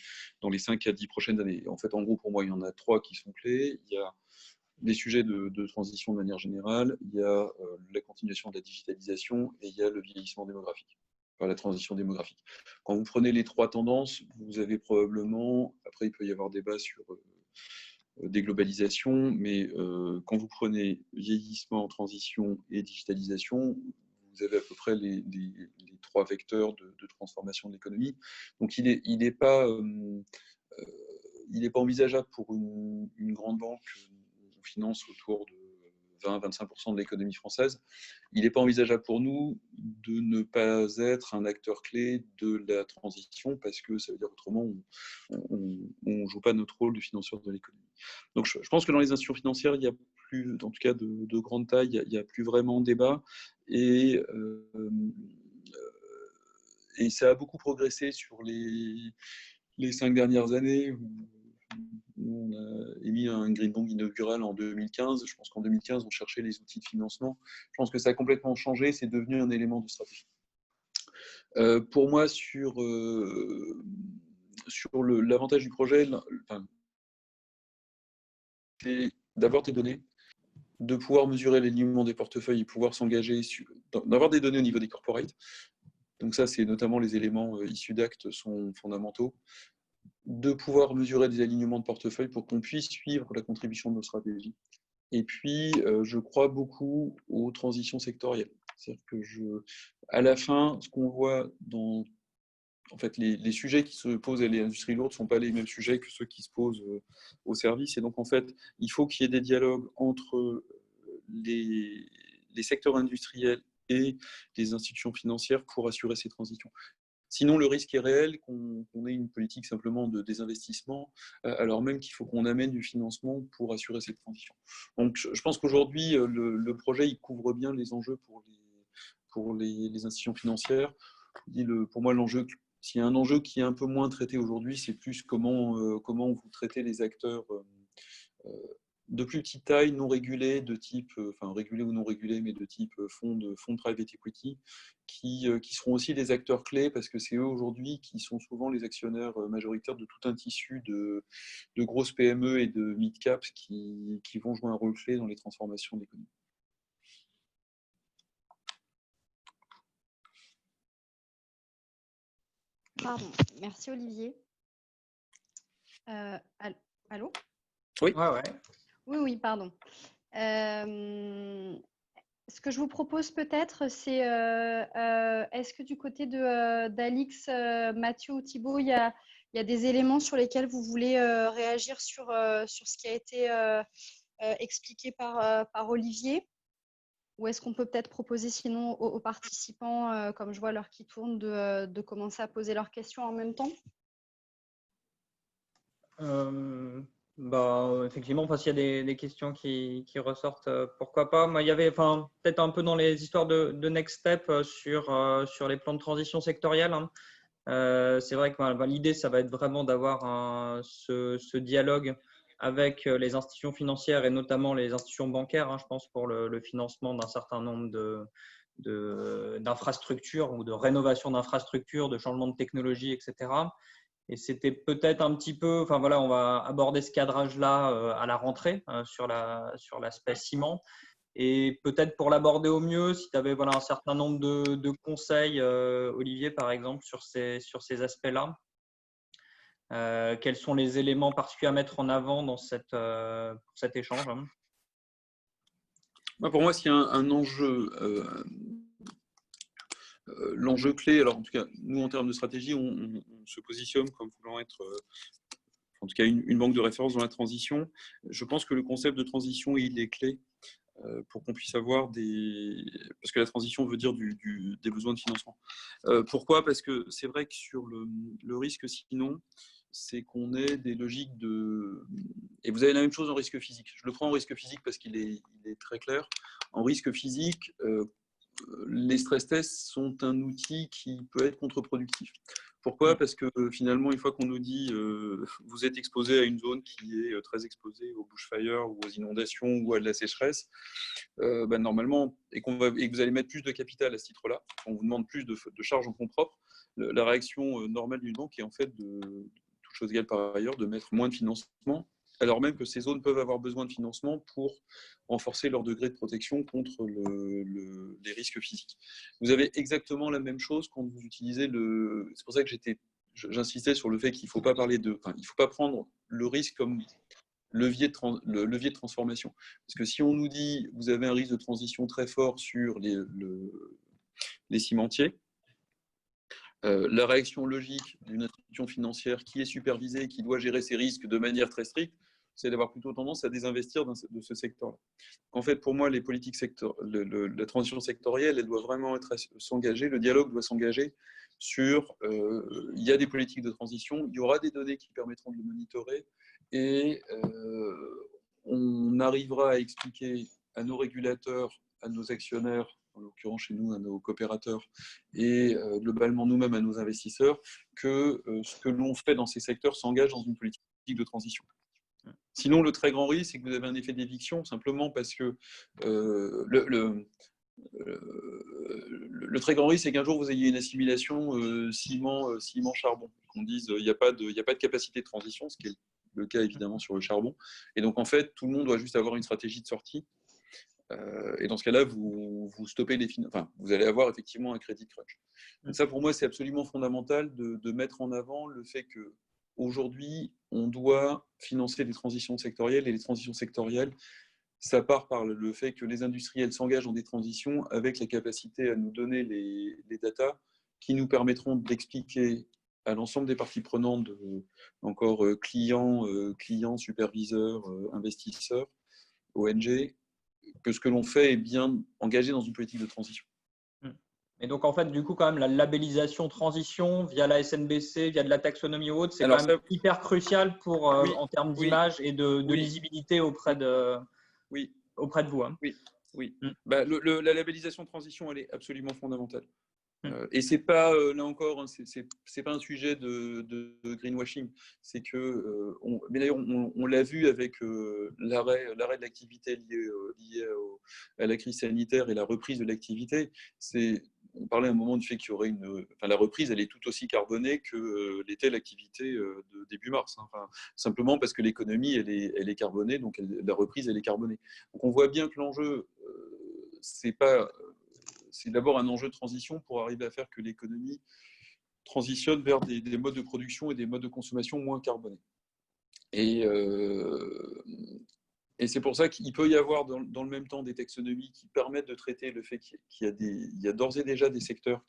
5 à 10 prochaines années. En fait, en gros, pour moi, il y en a 3 qui sont clés. Il y a les sujets de transition de manière générale, il y a la continuation de la digitalisation et il y a le vieillissement démographique, enfin la transition démographique. Quand vous prenez les 3 tendances, vous avez probablement, après il peut y avoir débat sur déglobalisation, mais quand vous prenez vieillissement, transition et digitalisation, vous avez à peu près les 3 vecteurs de transformation de l'économie. Donc il n'est pas envisageable pour une grande banque, on finance autour de 20-25% de l'économie française, il n'est pas envisageable pour nous de ne pas être un acteur clé de la transition parce que ça veut dire autrement, on ne joue pas notre rôle de financeur de l'économie. Donc je pense que dans les institutions financières, il n'y a plus, en tout cas de grande taille, il n'y a plus vraiment de débat et ça a beaucoup progressé sur les 5 dernières années où on a émis un green bond inaugural en 2015. Je pense qu'en 2015, on cherchait les outils de financement. Je pense que ça a complètement changé. C'est devenu un élément de stratégie. Pour moi, sur l'avantage du projet, c'est d'avoir des données, de pouvoir mesurer l'alignement des portefeuilles et pouvoir s'engager, d'avoir des données au niveau des corporates. Donc ça, c'est notamment les éléments issus d'Acte sont fondamentaux. De pouvoir mesurer des alignements de portefeuille pour qu'on puisse suivre la contribution de nos stratégies. Et puis, je crois beaucoup aux transitions sectorielles. C'est-à-dire que à la fin, ce qu'on voit dans en fait, les sujets qui se posent à l'industrie lourde ne sont pas les mêmes sujets que ceux qui se posent aux services. Et donc, en fait, il faut qu'il y ait des dialogues entre les secteurs industriels et les institutions financières pour assurer ces transitions. Sinon, le risque est réel qu'on ait une politique simplement de désinvestissement, alors même qu'il faut qu'on amène du financement pour assurer cette transition. Donc, je pense qu'aujourd'hui, le projet il couvre bien les enjeux pour les institutions financières. Pour moi, l'enjeu, s'il y a un enjeu qui est un peu moins traité aujourd'hui, c'est plus comment vous traitez les acteurs de plus petite taille, non régulés, de type, enfin régulés ou non régulés, mais de type fonds de private equity, qui seront aussi des acteurs clés, parce que c'est eux aujourd'hui qui sont souvent les actionnaires majoritaires de tout un tissu de grosses PME et de mid-caps qui vont jouer un rôle clé dans les transformations de l'économie. Pardon, merci Olivier. Allô? Oui. Ouais. Oui, pardon. Ce que je vous propose peut-être, c'est est-ce que du côté d'Alix, Mathieu ou Thibaut, il y a des éléments sur lesquels vous voulez réagir sur ce qui a été expliqué par Olivier? Ou est-ce qu'on peut peut-être proposer sinon aux participants, comme je vois l'heure qui tourne, de commencer à poser leurs questions en même temps? Effectivement, s'il y a des questions qui ressortent, pourquoi pas. Moi, il y avait peut-être un peu dans les histoires de next step sur les plans de transition sectorielle. Hein. C'est vrai que l'idée, ça va être vraiment d'avoir ce dialogue avec les institutions financières et notamment les institutions bancaires, hein, je pense, pour le financement d'un certain nombre d'infrastructures ou de rénovation d'infrastructures, de changement de technologie, etc. Et c'était peut-être un petit peu, on va aborder ce cadrage-là à la rentrée sur l'aspect ciment. Et peut-être pour l'aborder au mieux, si tu avais un certain nombre de conseils, Olivier, par exemple, sur ces aspects-là, quels sont les éléments particuliers à mettre en avant dans cet échange? Pour moi, s'il y a un enjeu, l'enjeu clé, alors en tout cas, nous en termes de stratégie, on se positionne comme voulant être, en tout cas, une banque de référence dans la transition. Je pense que le concept de transition, il est clé pour qu'on puisse avoir parce que la transition veut dire des besoins de financement. Pourquoi? Parce que c'est vrai que sur le risque, sinon, c'est qu'on ait des logiques et vous avez la même chose en risque physique. Je le prends en risque physique parce qu'il est très clair. En risque physique, les stress tests sont un outil qui peut être contre-productif. Pourquoi? Parce que finalement, une fois qu'on nous dit vous êtes exposé à une zone qui est très exposée aux bushfires ou aux inondations ou à de la sécheresse, normalement, et que vous allez mettre plus de capital à ce titre-là, on vous demande plus de charges en fonds propres, la réaction normale d'une banque est en fait, toute chose égale par ailleurs, de mettre moins de financement, alors même que ces zones peuvent avoir besoin de financement pour renforcer leur degré de protection contre les risques physiques. Vous avez exactement la même chose quand vous utilisez c'est pour ça que j'insistais sur le fait qu'il ne faut pas il faut pas prendre le risque comme le levier de transformation. Parce que si on nous dit vous avez un risque de transition très fort sur les cimentiers, la réaction logique d'une institution financière qui est supervisée, qui doit gérer ses risques de manière très stricte, c'est d'avoir plutôt tendance à désinvestir de ce secteur-là. En fait, pour moi, les politiques la transition sectorielle, elle doit vraiment s'engager, le dialogue doit s'engager sur, il y a des politiques de transition, il y aura des données qui permettront de le monitorer, et on arrivera à expliquer à nos régulateurs, à nos actionnaires, en l'occurrence chez nous, à nos coopérateurs, et globalement nous-mêmes à nos investisseurs, que ce que l'on fait dans ces secteurs s'engage dans une politique de transition. Sinon, le très grand risque, c'est que vous avez un effet d'éviction, simplement parce que le très grand risque, c'est qu'un jour, vous ayez une assimilation ciment-charbon. Qu'on dise il n'y a pas de capacité de transition, ce qui est le cas évidemment sur le charbon. Et donc, en fait, tout le monde doit juste avoir une stratégie de sortie. Et dans ce cas-là, vous stoppez vous allez avoir effectivement un crédit crunch. Donc ça, pour moi, c'est absolument fondamental de mettre en avant le fait qu'aujourd'hui, on doit financer des transitions sectorielles, et les transitions sectorielles, ça part par le fait que les industriels s'engagent dans des transitions avec la capacité à nous donner les datas qui nous permettront d'expliquer à l'ensemble des parties prenantes, encore clients, superviseurs, investisseurs, ONG, que ce que l'on fait est bien engagé dans une politique de transition. Et donc, en fait, du coup, quand même, la labellisation transition via la SNBC, via de la taxonomie ou autre, c'est quand même hyper crucial pour, en termes d'image et de lisibilité auprès de vous. Hein. Oui. La labellisation transition, elle est absolument fondamentale. Et c'est pas, là encore, hein, c'est pas un sujet de greenwashing. C'est que, mais d'ailleurs, on l'a vu avec l'arrêt de l'activité lié à la crise sanitaire et la reprise de l'activité. On parlait à un moment du fait qu'il y aurait la reprise, elle est tout aussi carbonée que l'était l'activité de début mars. Hein. Enfin, simplement parce que l'économie, elle est carbonée, donc la reprise, elle est carbonée. Donc on voit bien que l'enjeu, c'est d'abord un enjeu de transition pour arriver à faire que l'économie transitionne vers des modes de production et des modes de consommation moins carbonés. Et c'est pour ça qu'il peut y avoir dans le même temps des taxonomies qui permettent de traiter le fait qu'il y a d'ores et déjà des secteurs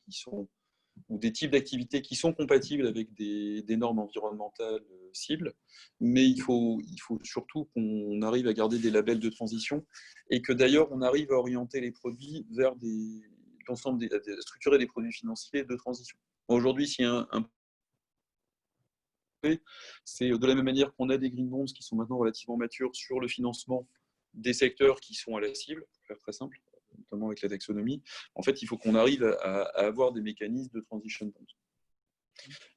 ou des types d'activités qui sont compatibles avec des normes environnementales cibles, mais il faut surtout qu'on arrive à garder des labels de transition et que d'ailleurs on arrive à orienter les produits vers à structurer des produits financiers de transition. Aujourd'hui, s'il y a c'est de la même manière qu'on a des green bonds qui sont maintenant relativement matures sur le financement des secteurs qui sont à la cible, pour faire très simple, notamment avec la taxonomie. En fait, il faut qu'on arrive à avoir des mécanismes de transition bonds.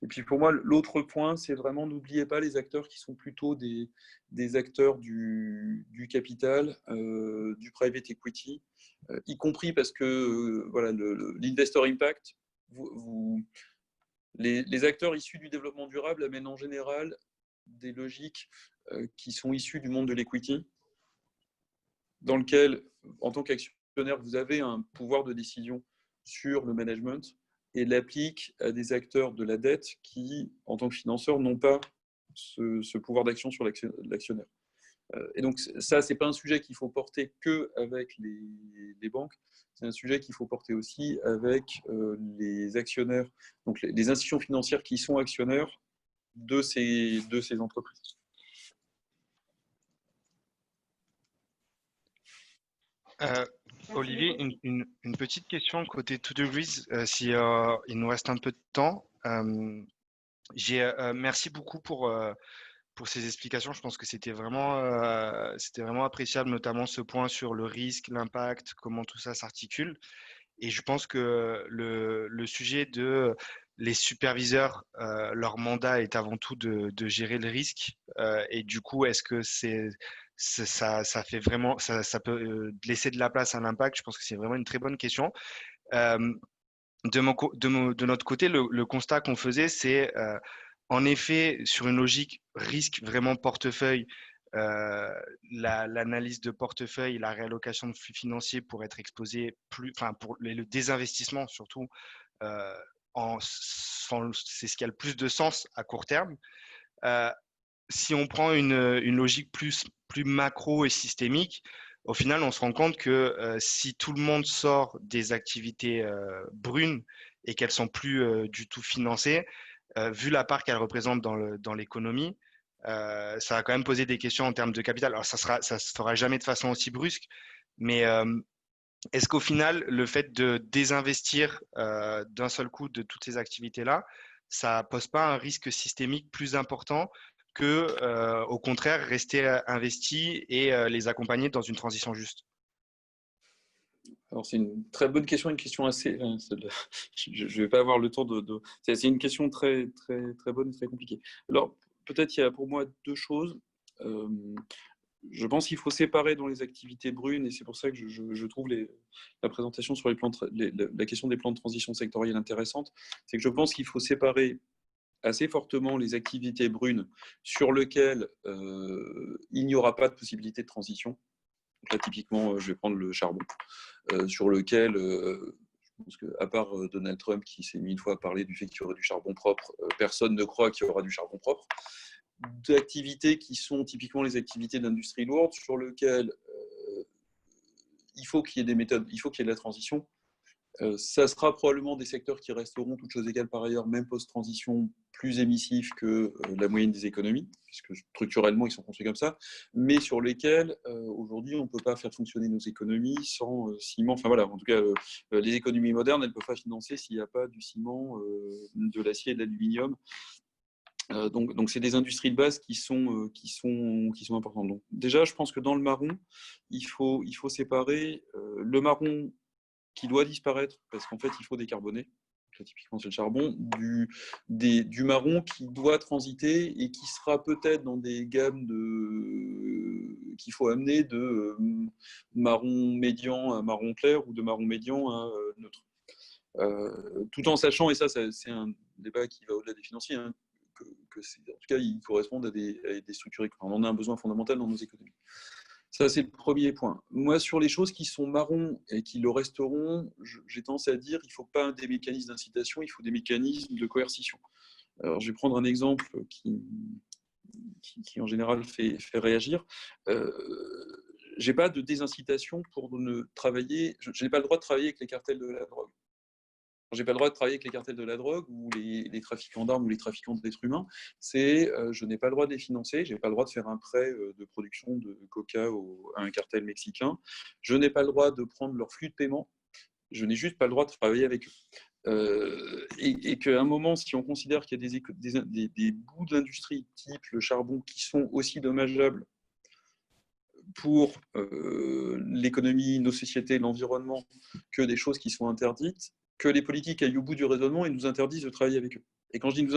Et puis pour moi, l'autre point, c'est vraiment, n'oubliez pas les acteurs qui sont plutôt des acteurs du capital, du private equity, y compris parce que l'investor impact, les acteurs issus du développement durable amènent en général des logiques qui sont issues du monde de l'equity, dans lequel, en tant qu'actionnaire, vous avez un pouvoir de décision sur le management et l'appliquent à des acteurs de la dette qui, en tant que financeurs, n'ont pas ce pouvoir d'action sur l'actionnaire. Et donc ça, c'est pas un sujet qu'il faut porter que avec les banques, c'est un sujet qu'il faut porter aussi avec les actionnaires, donc les institutions financières qui sont actionnaires de ces entreprises. Olivier, une petite question côté 2degrees, si il nous reste un peu de temps. Merci beaucoup pour ces explications. Je pense que c'était vraiment appréciable, notamment ce point sur le risque, l'impact, comment tout ça s'articule. Et je pense que le sujet de les superviseurs, leur mandat est avant tout de gérer le risque. Et du coup, est-ce que ça fait vraiment, ça peut laisser de la place à l'impact? Je pense que c'est vraiment une très bonne question. De notre côté, le constat qu'on faisait, c'est en effet, sur une logique risque vraiment portefeuille, l'analyse de portefeuille, la réallocation de flux financiers pour être exposé pour le désinvestissement surtout, c'est ce qui a le plus de sens à court terme. Si on prend une logique plus macro et systémique, au final, on se rend compte que si tout le monde sort des activités brunes et qu'elles sont plus du tout financées, vu la part qu'elles représentent dans l'économie, ça va quand même poser des questions en termes de capital. Alors, ça se fera jamais de façon aussi brusque, mais est-ce qu'au final, le fait de désinvestir d'un seul coup de toutes ces activités-là, ça pose pas un risque systémique plus important que, au contraire, rester investi et les accompagner dans une transition juste? Alors, c'est une très bonne question, une question assez. Je ne vais pas avoir le temps de. C'est une question très, très, très bonne et très compliquée. Alors, peut-être il y a pour moi deux choses. Je pense qu'il faut séparer dans les activités brunes, et c'est pour ça que je trouve la présentation sur la question des plans de transition sectorielle intéressante. C'est que je pense qu'il faut séparer assez fortement les activités brunes sur lesquelles il n'y aura pas de possibilité de transition. Donc là, typiquement, je vais prendre le charbon, sur lequel, je pense qu'à part Donald Trump qui s'est mis une fois à parler du fait qu'il y aurait du charbon propre, personne ne croit qu'il y aura du charbon propre. D'activités qui sont typiquement les activités d'industrie lourde, sur lesquelles il faut qu'il y ait des méthodes, il faut qu'il y ait de la transition. Ça sera probablement des secteurs qui resteront, toutes choses égales par ailleurs, même post-transition, plus émissifs que la moyenne des économies, puisque structurellement, ils sont construits comme ça, mais sur lesquels, aujourd'hui, on ne peut pas faire fonctionner nos économies sans ciment. Enfin voilà, en tout cas, les économies modernes, elles ne peuvent pas financer s'il n'y a pas du ciment, de l'acier et de l'aluminium. Donc c'est des industries de base qui sont importantes. Donc, déjà, je pense que dans le marron, il faut séparer le marron qui doit disparaître parce qu'en fait, il faut décarboner. Ça, typiquement, c'est le charbon, du marron qui doit transiter et qui sera peut-être dans des gammes qu'il faut amener de marron médian à marron clair ou de marron médian à neutre. Tout en sachant, et ça c'est un débat qui va au-delà des financiers, hein, que en tout cas, ils correspondent à des structures. On en a un besoin fondamental dans nos économies. Ça, c'est le premier point. Moi, sur les choses qui sont marrons et qui le resteront, j'ai tendance à dire qu'il ne faut pas des mécanismes d'incitation, il faut des mécanismes de coercition. Alors, je vais prendre un exemple qui en général fait réagir. Je n'ai pas de désincitation pour ne travailler. Je n'ai pas le droit de travailler avec les cartels de la drogue. Je n'ai pas le droit de travailler avec les cartels de la drogue ou les trafiquants d'armes ou les trafiquants d'êtres humains. Je n'ai pas le droit de les financer. Je n'ai pas le droit de faire un prêt de production de coca à un cartel mexicain. Je n'ai pas le droit de prendre leur flux de paiement. Je n'ai juste pas le droit de travailler avec eux. Et qu'à un moment, si on considère qu'il y a des bouts d'industrie type le charbon qui sont aussi dommageables pour l'économie, nos sociétés, l'environnement, que des choses qui sont interdites, que les politiques aillent au bout du raisonnement et nous interdisent de travailler avec eux. Et quand je dis nous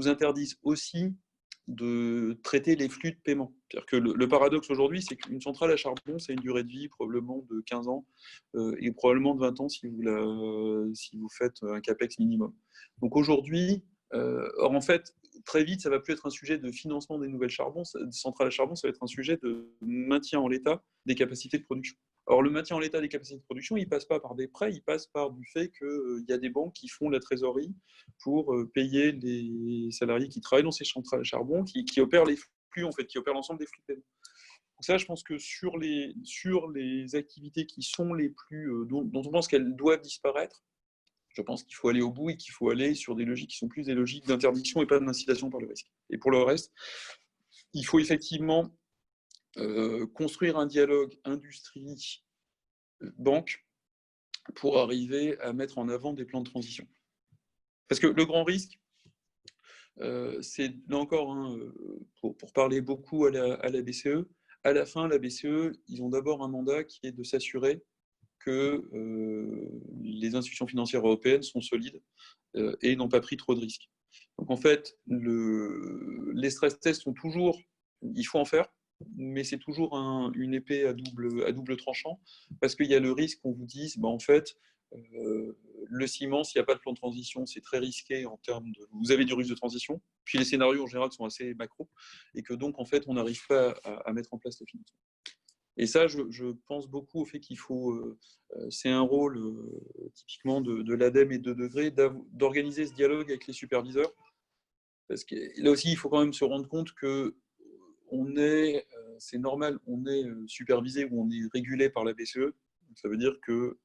interdisent aussi de traiter les flux de paiement. C'est-à-dire que le paradoxe aujourd'hui, c'est qu'une centrale à charbon, c'est une durée de vie probablement de 15 ans et probablement de 20 ans si vous faites un capex minimum. Donc aujourd'hui, or en fait, très vite, ça ne va plus être un sujet de financement des nouvelles centrales à charbon, ça va être un sujet de maintien en l'état des capacités de production. Or, le maintien en l'état des capacités de production, il ne passe pas par des prêts, il passe par du fait qu'il y a des banques qui font la trésorerie pour payer les salariés qui travaillent dans ces centrales à charbon, qui opèrent les flux, en fait, qui opèrent l'ensemble des flux de paiement. Donc ça, je pense que sur les activités qui sont les plus, dont on pense qu'elles doivent disparaître, je pense qu'il faut aller au bout et qu'il faut aller sur des logiques qui sont plus des logiques d'interdiction et pas d'incitation par le risque. Et pour le reste, il faut effectivement construire un dialogue industrie-banque pour arriver à mettre en avant des plans de transition. Parce que le grand risque, c'est là encore, pour parler beaucoup à la BCE, à la fin, la BCE, ils ont d'abord un mandat qui est de s'assurer que les institutions financières européennes sont solides et n'ont pas pris trop de risques. Donc en fait, les stress tests sont toujours, il faut en faire, mais c'est toujours une épée à double tranchant, parce qu'il y a le risque qu'on vous dise, en fait, le ciment, s'il n'y a pas de plan de transition, c'est très risqué en termes de... Vous avez du risque de transition, puis les scénarios en général sont assez macro, et que donc en fait, on n'arrive pas à mettre en place le financement. Et ça, je pense beaucoup au fait qu'il faut, c'est un rôle typiquement de l'ADEME et de Degré, d'organiser ce dialogue avec les superviseurs. Parce que là aussi, il faut quand même se rendre compte que c'est normal, on est supervisé ou on est régulé par la BCE. Donc, ça veut dire que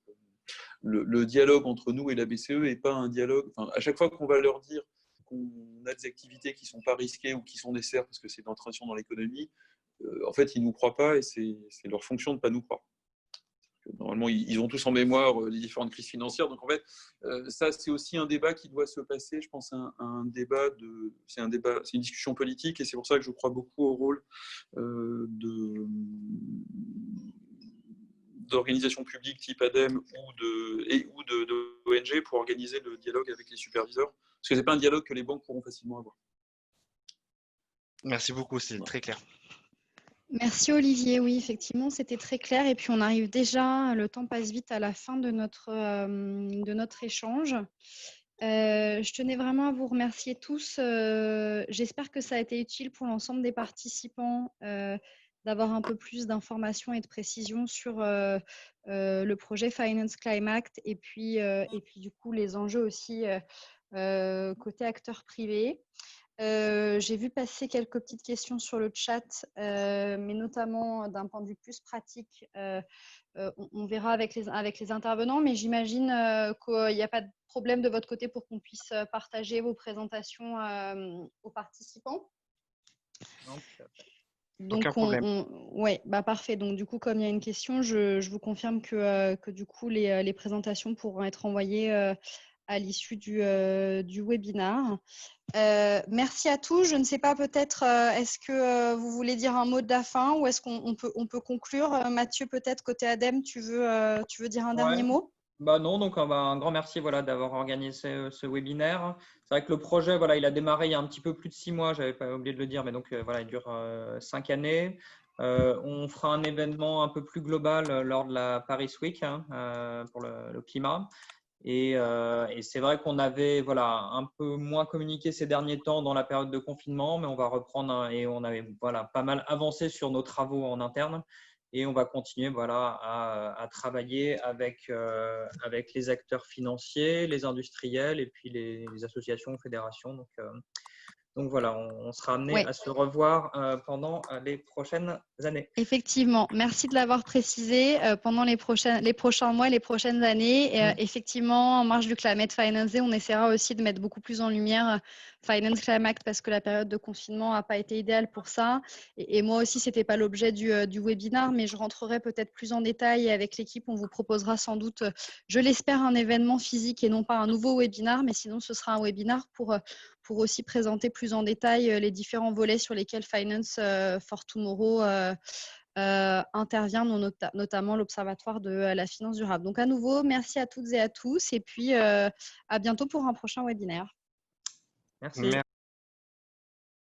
le dialogue entre nous et la BCE n'est pas un dialogue. Enfin, à chaque fois qu'on va leur dire qu'on a des activités qui ne sont pas risquées ou qui sont nécessaires parce que c'est une transition dans l'économie, en fait, ils ne nous croient pas et c'est leur fonction de ne pas nous croire. Normalement, ils ont tous en mémoire les différentes crises financières. Donc, en fait, ça, c'est aussi un débat qui doit se passer. Je pense un débat c'est une discussion politique et c'est pour ça que je crois beaucoup au rôle d'organisations publiques type ADEME ou de ONG pour organiser le dialogue avec les superviseurs. Parce que ce n'est pas un dialogue que les banques pourront facilement avoir. Merci beaucoup, c'est très clair. Merci Olivier, oui effectivement c'était très clair et puis on arrive déjà, le temps passe vite à la fin de notre échange. Je tenais vraiment à vous remercier tous, j'espère que ça a été utile pour l'ensemble des participants d'avoir un peu plus d'informations et de précisions sur le projet Finance Climact et puis du coup les enjeux aussi côté acteurs privés. J'ai vu passer quelques petites questions sur le chat, mais notamment d'un point de vue plus pratique. On verra avec les intervenants, mais j'imagine qu'il n'y a pas de problème de votre côté pour qu'on puisse partager vos présentations aux participants. Non, Donc, aucun problème. ouais, bah parfait. Donc, du coup, comme il y a une question, je vous confirme que du coup, les présentations pourront être envoyées à l'issue du webinaire. Merci à tous. Je ne sais pas, peut-être, est-ce que vous voulez dire un mot de la fin ou est-ce qu'on peut conclure? Mathieu, peut-être, côté ADEME, tu veux dire un dernier mot? Bah non, donc un grand merci voilà, d'avoir organisé ce webinaire. C'est vrai que le projet, voilà, il a démarré il y a un petit peu plus de 6 mois, j'avais pas oublié de le dire, mais donc voilà, il dure 5 années. On fera un événement un peu plus global lors de la Paris Week hein, pour le climat. Et c'est vrai qu'on avait voilà, un peu moins communiqué ces derniers temps dans la période de confinement, mais on va reprendre et on avait voilà, pas mal avancé sur nos travaux en interne. Et on va continuer voilà, à travailler avec les acteurs financiers, les industriels et puis les associations, fédérations. Donc voilà, on sera amené Ouais. à se revoir pendant les prochaines années. Effectivement, merci de l'avoir précisé. Pendant les prochains mois et les prochaines années, effectivement, en marge du Climate Finance Day, on essaiera aussi de mettre beaucoup plus en lumière Finance Climate parce que la période de confinement n'a pas été idéale pour ça. Et moi aussi, ce n'était pas l'objet du webinaire, mais je rentrerai peut-être plus en détail et avec l'équipe. On vous proposera sans doute, je l'espère, un événement physique et non pas un nouveau webinaire, mais sinon, ce sera un webinaire pour aussi présenter plus en détail les différents volets sur lesquels Finance for Tomorrow intervient, notamment l'Observatoire de la finance durable. Donc à nouveau, merci à toutes et à tous et puis à bientôt pour un prochain webinaire. Merci.